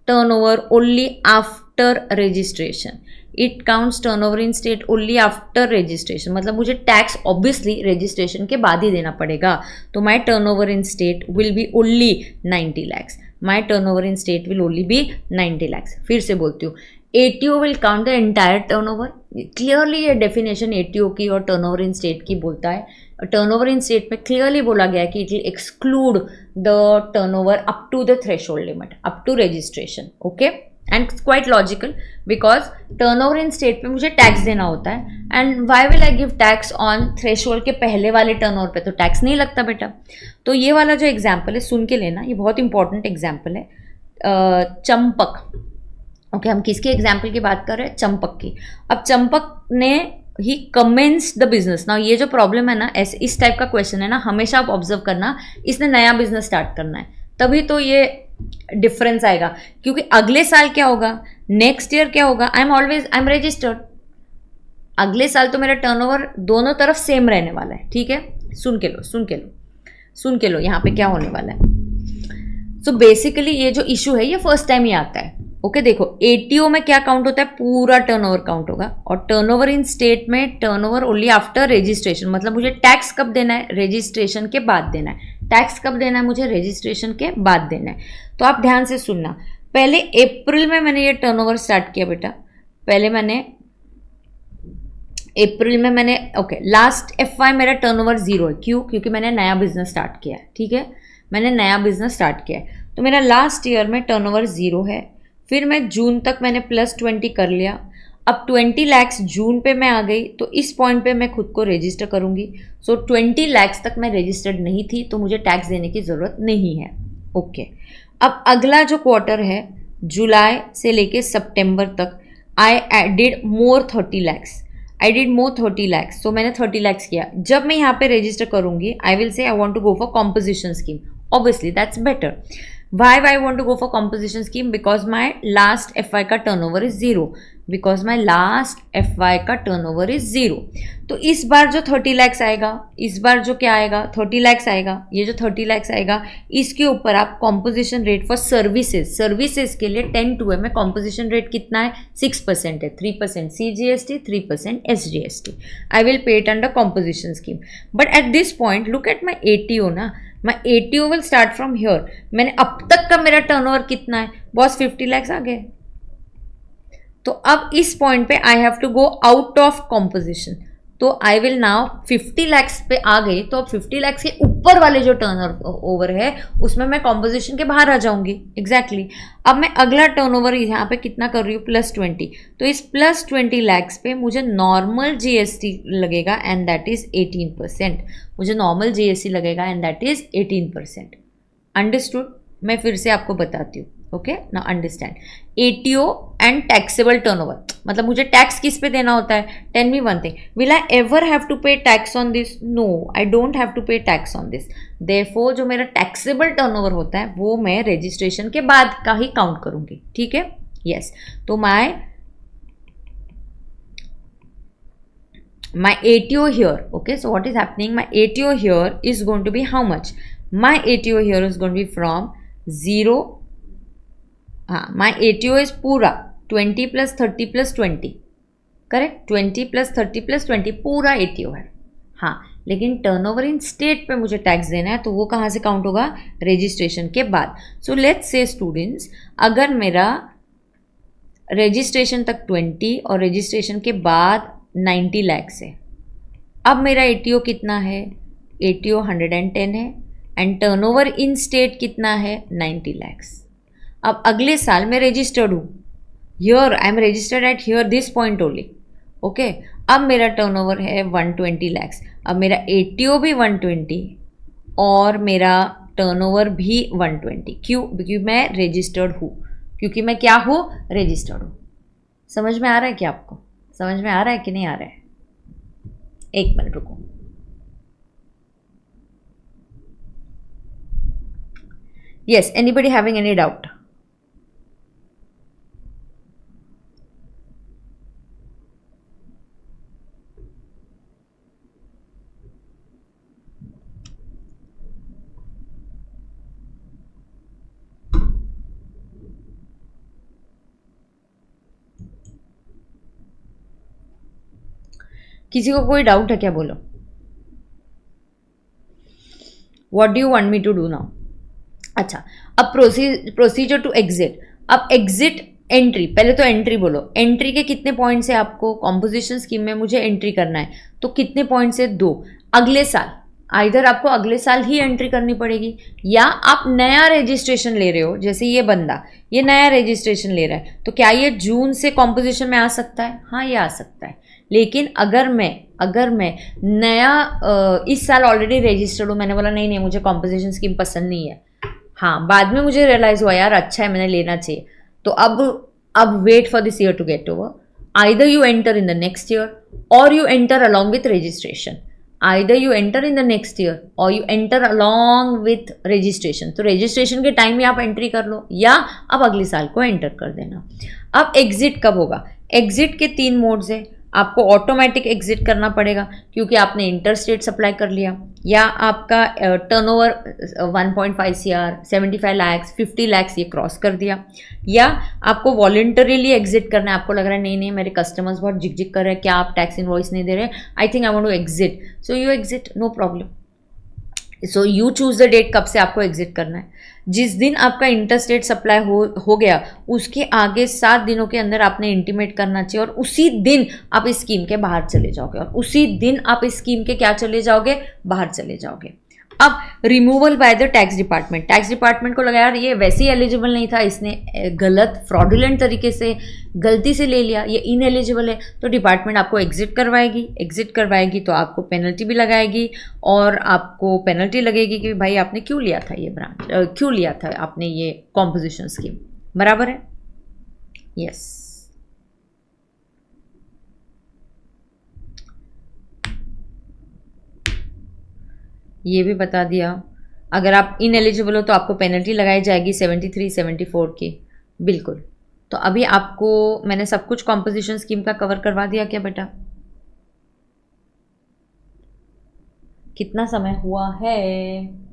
turnover only after registration. It counts turnover in state only after registration. मतलब मुझे tax obviously registration के बाद ही देना पड़ेगा। तो my turnover in state will be only 90 lakhs. My turnover in state will only be 90 lakhs. फिर से बोलती हूँ, ATO will count the entire turnover. Clearly ये डेफिनेशन एटीओ की और टर्नओवर इन स्टेट की बोलता है। टर्नओवर इन स्टेट में क्लियरली बोला गया है कि it will exclude the turnover up to the threshold limit, up to registration. Okay, and quite logical, because turnover in state पे मुझे टैक्स देना होता है, and why will I give tax on threshold के पहले वाले टर्नओवर पे? तो टैक्स नहीं लगता बेटा। तो ये वाला जो एग्जाम्पल है सुन के लेना, ये बहुत इंपॉर्टेंट एग्जाम्पल है। चंपक, ओके, हम किसके एग्जाम्पल की बात कर रहे हैं? चंपक की। अब चंपक ने ही कमेंस द बिजनेस। ना ये जो प्रॉब्लम है ना, ऐसे इस टाइप का क्वेश्चन है ना, हमेशा आप ऑब्जर्व करना, इसने नया बिजनेस स्टार्ट करना है, तभी तो ये डिफरेंस आएगा। क्योंकि अगले साल क्या होगा, नेक्स्ट ईयर क्या होगा, आई एम रजिस्टर्ड। अगले साल तो मेरा टर्नओवर दोनों तरफ सेम रहने वाला है, ठीक है। सुन के लो, सुन के लो, सुन के लो, यहाँ पे क्या होने वाला है। सो बेसिकली ये जो इशू है ये फर्स्ट टाइम ही आता है। ओके, देखो एटीओ में क्या काउंट होता है? पूरा टर्नओवर काउंट होगा, और टर्नओवर इन स्टेट में टर्नओवर ओनली आफ्टर रजिस्ट्रेशन। मतलब मुझे टैक्स कब देना है? रजिस्ट्रेशन के बाद देना है। टैक्स कब देना है मुझे? रजिस्ट्रेशन के बाद देना है। तो आप ध्यान से सुनना, पहले अप्रैल में मैंने ये टर्नओवर स्टार्ट किया बेटा। पहले मैंने अप्रैल में मैंने लास्ट एफवाई मेरा टर्नओवर 0 है। क्यों? क्योंकि मैंने नया बिजनेस स्टार्ट किया है, ठीक है, मैंने नया बिजनेस स्टार्ट किया है। तो मेरा लास्ट ईयर में टर्नओवर 0 है। फिर मैं जून तक मैंने +20 कर लिया। अब 20 lakhs जून पे मैं आ गई, तो इस पॉइंट पे मैं खुद को रजिस्टर करूंगी। सो 20 lakhs तक मैं रजिस्टर्ड नहीं थी, तो मुझे टैक्स देने की ज़रूरत नहीं है। ओके, अब अगला जो क्वार्टर है, जुलाई से लेके सितंबर तक, I did more 30 lakhs। I did more 30 lakhs। सो मैंने 30 lakhs किया। जब मैं यहाँ पे रजिस्टर करूंगी, I will say I want to go for composition scheme. Obviously that's better. Why I want to go for composition scheme? Because my last FY का turnover is 0. Because my last FY का turnover is 0. तो इस बार जो 30 lakhs आएगा, इस बार जो क्या आएगा, 30 lakhs आएगा, ये जो 30 lakhs आएगा, इसके ऊपर आप composition rate for services के लिए 10(2) में composition rate कितना है? 6% है। 3% CGST, 3% SGST. I will pay it under composition scheme. But at this point, look at my ATO ना, मैं ATO will start from here. मैंने अब तक का मेरा टर्नओवर कितना है? बॉस 50 lakhs आ गए। तो अब इस पॉइंट पे I have to go out of composition. तो आई विल नाउ 50 लैक्स पे आ गई, तो अब 50 लैक्स के ऊपर वाले जो टर्न ओवर है उसमें मैं कॉम्पोजिशन के बाहर आ जाऊंगी। एग्जैक्टली अब मैं अगला टर्न ओवर यहाँ पे कितना कर रही हूँ, +20। तो इस +20 लैक्स पे मुझे नॉर्मल जीएसटी लगेगा एंड दैट इज 18%। मुझे नॉर्मल जीएसटी लगेगा एंड दैट इज 18%। अंडरस्टूड? मैं फिर से आपको बताती हूँ। ओके ना, understand. ATO and taxable turnover, मतलब मुझे टैक्स किस पे देना होता है? Tell me one thing, will I ever have to pay tax on this? No, I don't have to pay tax on this. Therefore जो मेरा टैक्सेबल टर्नओवर होता है वो मैं रजिस्ट्रेशन के बाद का ही काउंट करूंगी। ठीक है, यस। तो my ATO here, okay, so what is happening, my ATO here is going to be how much? My ATO here is going to be from 0, my ATO is पूरा 20 + 30 + 20, correct? 20 + 30 + 20 पूरा ATO है। हाँ, लेकिन turnover in state पे मुझे tax देना है, तो वो कहाँ से काउंट होगा? रजिस्ट्रेशन के बाद। सो लेट्स से स्टूडेंट्स, अगर मेरा रजिस्ट्रेशन तक 20 और रजिस्ट्रेशन के बाद 90 लैक्स है, अब मेरा एटीओ कितना है? एटीओ 110 है एंड टर्नओवर इन स्टेट कितना है? 90 लैक्स। अब अगले साल मैं रजिस्टर्ड हूँ, here I am registered eight here this point only. Okay, अब मेरा टर्नओवर है 120 लैक्स। अब मेरा एटीओ भी 120 और मेरा टर्नओवर भी 120। क्यों? क्योंकि मैं रजिस्टर्ड हूँ, क्योंकि मैं क्या हूँ? रजिस्टर्ड हूँ। समझ में आ रहा है क्या आपको? समझ में आ रहा है कि नहीं आ रहा है? एक मिनट रुको। Yes, anybody having any doubt? किसी को कोई डाउट है क्या? बोलो। What do you want me to do now? अच्छा, अब प्रोसीजर टू एग्जिट। अब एग्जिट एंट्री, पहले तो एंट्री बोलो। एंट्री के कितने पॉइंट्स है आपको? कॉम्पोजिशन स्कीम में मुझे एंट्री करना है, तो कितने पॉइंट्स है? 2। अगले साल आइधर आपको अगले साल ही एंट्री करनी पड़ेगी, या आप नया रजिस्ट्रेशन ले रहे हो। जैसे ये बंदा ये नया रजिस्ट्रेशन ले रहा है, तो क्या ये जून से कॉम्पोजिशन में आ सकता है? हाँ, ये आ सकता है। लेकिन अगर मैं नया इस साल ऑलरेडी रजिस्टर्ड हूँ, मैंने बोला नहीं नहीं मुझे कॉम्पोजिशन स्कीम पसंद नहीं है, हाँ, बाद में मुझे रियलाइज हुआ यार अच्छा है मैंने लेना चाहिए, तो अब wait for this year to get over. Either you enter in the next year or you enter along with registration. Either you enter in the next year or you enter along with registration. तो registration के time में आप entry कर लो, या अब अगले साल को एंटर कर देना। अब एग्जिट कब होगा? एग्जिट के 3 मोड्स है। आपको ऑटोमेटिक एग्जिट करना पड़ेगा क्योंकि आपने इंटर स्टेट सप्लाई कर लिया, या आपका टर्नओवर 1.5 CR, 75 लैक्स, 50 लैक्स ये क्रॉस कर दिया, या आपको वॉलंटरीली एग्जिट करना है। आपको लग रहा है नहीं नहीं मेरे कस्टमर्स बहुत जिग जिग कर रहे हैं, क्या आप टैक्स इनवॉइस नहीं दे रहे, I think I want to exit, so you exit, no problem. So you choose the date कब से आपको एग्जिट करना है। जिस दिन आपका इंटरस्टेट सप्लाई हो गया उसके आगे 7 दिनों के अंदर आपने इंटीमेट करना चाहिए, और उसी दिन आप इस स्कीम के बाहर चले जाओगे, और उसी दिन आप इस स्कीम के क्या चले जाओगे? बाहर चले जाओगे। अब removal by the tax department. Tax department को लगा यार ये वैसे ही एलिजिबल नहीं था, इसने गलत फ्रॉडुलेंट तरीके से गलती से ले लिया, ये इनएलिजिबल है, तो डिपार्टमेंट आपको एग्जिट करवाएगी। एग्जिट करवाएगी तो आपको पेनल्टी भी लगाएगी, और आपको पेनल्टी लगेगी कि भाई आपने क्यों लिया था ये ब्रांच, क्यों लिया था आपने ये कॉम्पोजिशन स्कीम। बराबर है? यस। ये भी बता दिया। अगर आप इनएलिजिबल हो तो आपको पेनल्टी लगाई जाएगी 73, 74 की। बिल्कुल। तो अभी आपको मैंने सब कुछ कॉम्पोजिशन स्कीम का कवर करवा दिया क्या बेटा? कितना समय हुआ है?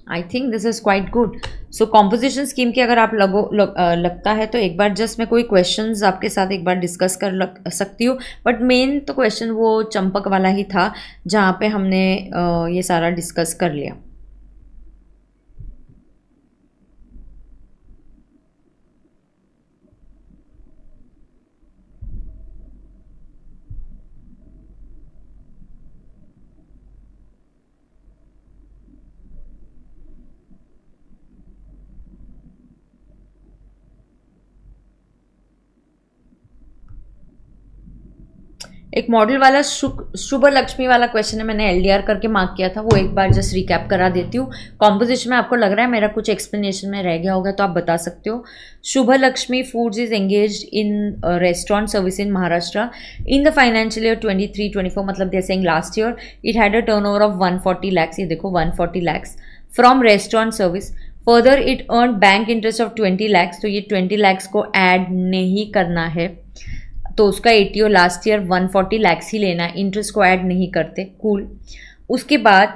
I think this is quite good. So composition scheme की अगर आप लगता है तो एक बार जस्ट मैं कोई क्वेश्चंस आपके साथ एक बार डिस्कस कर सकती हूँ, बट मेन तो क्वेश्चन वो चंपक वाला ही था जहाँ पे हमने ये सारा डिस्कस कर लिया। एक मॉडल वाला शुभ लक्ष्मी वाला क्वेश्चन है, मैंने एलडीआर करके मार्क किया था, वो एक बार जस्ट रिकैप करा देती हूँ। कॉम्पोजिशन में आपको लग रहा है मेरा कुछ एक्सप्लेनेशन में रह गया होगा तो आप बता सकते हो। Shubh Lakshmi foods is engaged in restaurant service in Maharashtra in the financial year 23-24, मतलब they saying last year it had a turnover of 140 lakhs, ये देखो 140 lakhs from restaurant service. Further it earn bank interest of 20 lakhs, तो ये 20 lakhs को add नहीं करना है, तो उसका एटीओ लास्ट ईयर 140 lakhs ही लेना है, इंटरेस्ट को ऐड नहीं करते। कूल। उसके बाद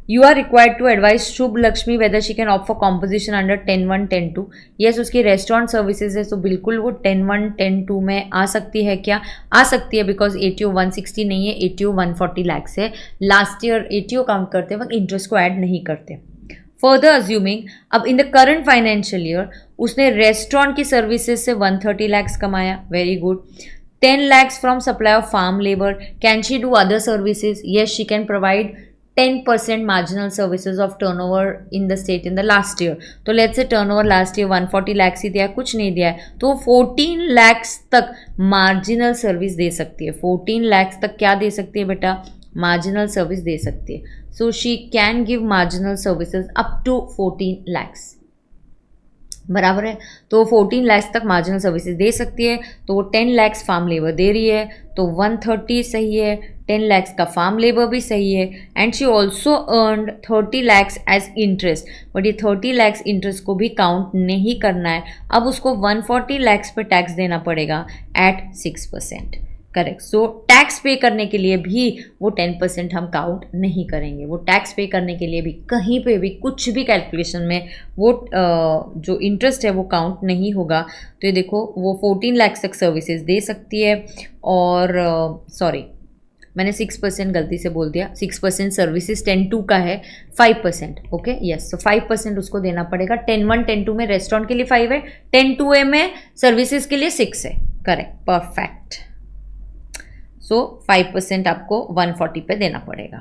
you are required to advise Shubh Lakshmi whether she can opt for composition under 10-1, 10-2। यस, उसकी रेस्टोरेंट सर्विसेज है तो बिल्कुल वो 10-1, 10-2 में आ सकती है। क्या आ सकती है? बिकॉज एटीओ 160 नहीं है, एटीओ 140 lakhs है। लास्ट ईयर एटीओ काउंट करते वक्त इंटरेस्ट को ऐड नहीं करते। फर्दर अज्यूमिंग, अब इन द करंट फाइनेंशियल ईयर उसने रेस्टोरेंट की सर्विसेज से 130 lakhs कमाया, very good. 10 lakhs from supply of farm labor. Can she do other services? Yes, she can provide 10% marginal services of turnover in the state in the last year. तो let's say turnover last year 140 lakhs ही दिया, कुछ नहीं दिया है, तो 14 lakhs तक marginal service दे सकती है। 14 lakhs तक क्या दे सकती है बेटा? marginal service दे सकती है। So she can give marginal services up to 14 lakhs, बराबर है। तो 14 lakhs तक मार्जिनल सर्विसेज दे सकती है, तो वो 10 lakhs फार्म लेबर दे रही है, तो 130 सही है, 10 lakhs का फार्म लेबर भी सही है। And she also earned 30 lakhs as interest, but ये 30 lakhs इंटरेस्ट को भी काउंट नहीं करना है। अब उसको 140 lakhs पे टैक्स देना पड़ेगा एट 6%, करेक्ट। सो टैक्स पे करने के लिए भी वो 10% हम काउंट नहीं करेंगे। वो टैक्स पे करने के लिए भी कहीं पे भी कुछ भी कैलकुलेशन में वो जो इंटरेस्ट है वो काउंट नहीं होगा। तो ये देखो वो 14 lakhs तक सर्विसेज दे सकती है, और सॉरी मैंने 6% गलती से बोल दिया, 6% सर्विसेज 10-2 का है, 5%, ओके यस। तो 5% उसको देना पड़ेगा। 10-1, 10-2 में रेस्टोरेंट के लिए 5 है, 10-2 में सर्विसेज के लिए 6 है, करेक्ट, परफेक्ट। सो 5% आपको 140 पे देना पड़ेगा।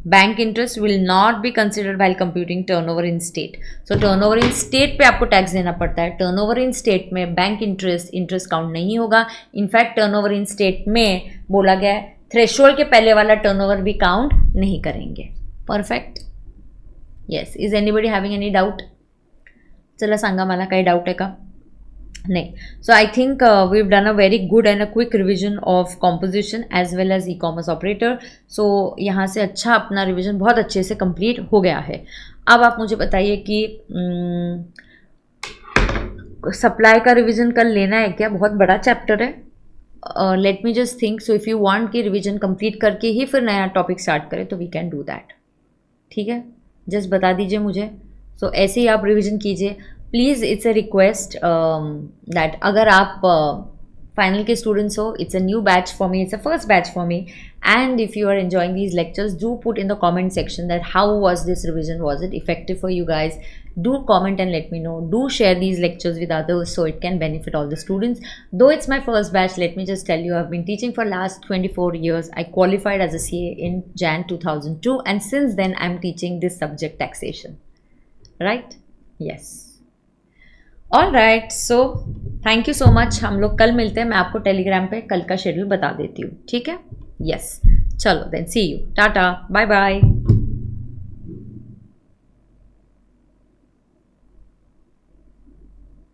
Bank interest will not be considered while computing turnover in state. So turnover in state पे आपको टैक्स देना पड़ता है। टर्नओवर इन स्टेट में बैंक इंटरेस्ट काउंट नहीं होगा। इनफैक्ट टर्नओवर इन स्टेट में बोला गया है थ्रेशोल्ड के पहले वाला टर्नओवर भी काउंट नहीं करेंगे। Perfect, yes. Is anybody having any doubt? चला सांगा मला काही डाऊट आहे का? नहीं। So I think we have done a very good and a quick revision of composition as well as e commerce operator. So यहाँ से अच्छा अपना रिविजन बहुत अच्छे से कंप्लीट हो गया है। अब आप मुझे बताइए कि सप्लाई का रिविजन कल लेना है क्या? बहुत बड़ा चैप्टर है। Let me just think. So if you want कि रिविजन कंप्लीट करके ही फिर नया टॉपिक स्टार्ट करें तो वी कैन डू दैट, ठीक है? जस्ट बता दीजिए मुझे। सो ऐसे ही आप रिविजन कीजिए please. It's a request that अगर आप फाइनल के स्टूडेंट्स हो, it's a new batch for me, it's a first batch for me, and if you are enjoying these lectures, do put in the comment section that how was this revision, was it effective for you guys? Do comment and let me know. Do share these lectures with others so it can benefit all the students. Though it's my first batch, let me just tell you, I've been teaching for last 24 years. I qualified as a CA in Jan 2002, and since then I'm teaching this subject, taxation, right? Yes. All right, so thank you so much. हम लोग कल मिलते हैं। मैं आपको Telegram पे कल का शेड्यूल बता देती हूँ, ठीक है? यस, चलो then see you, tata, bye bye.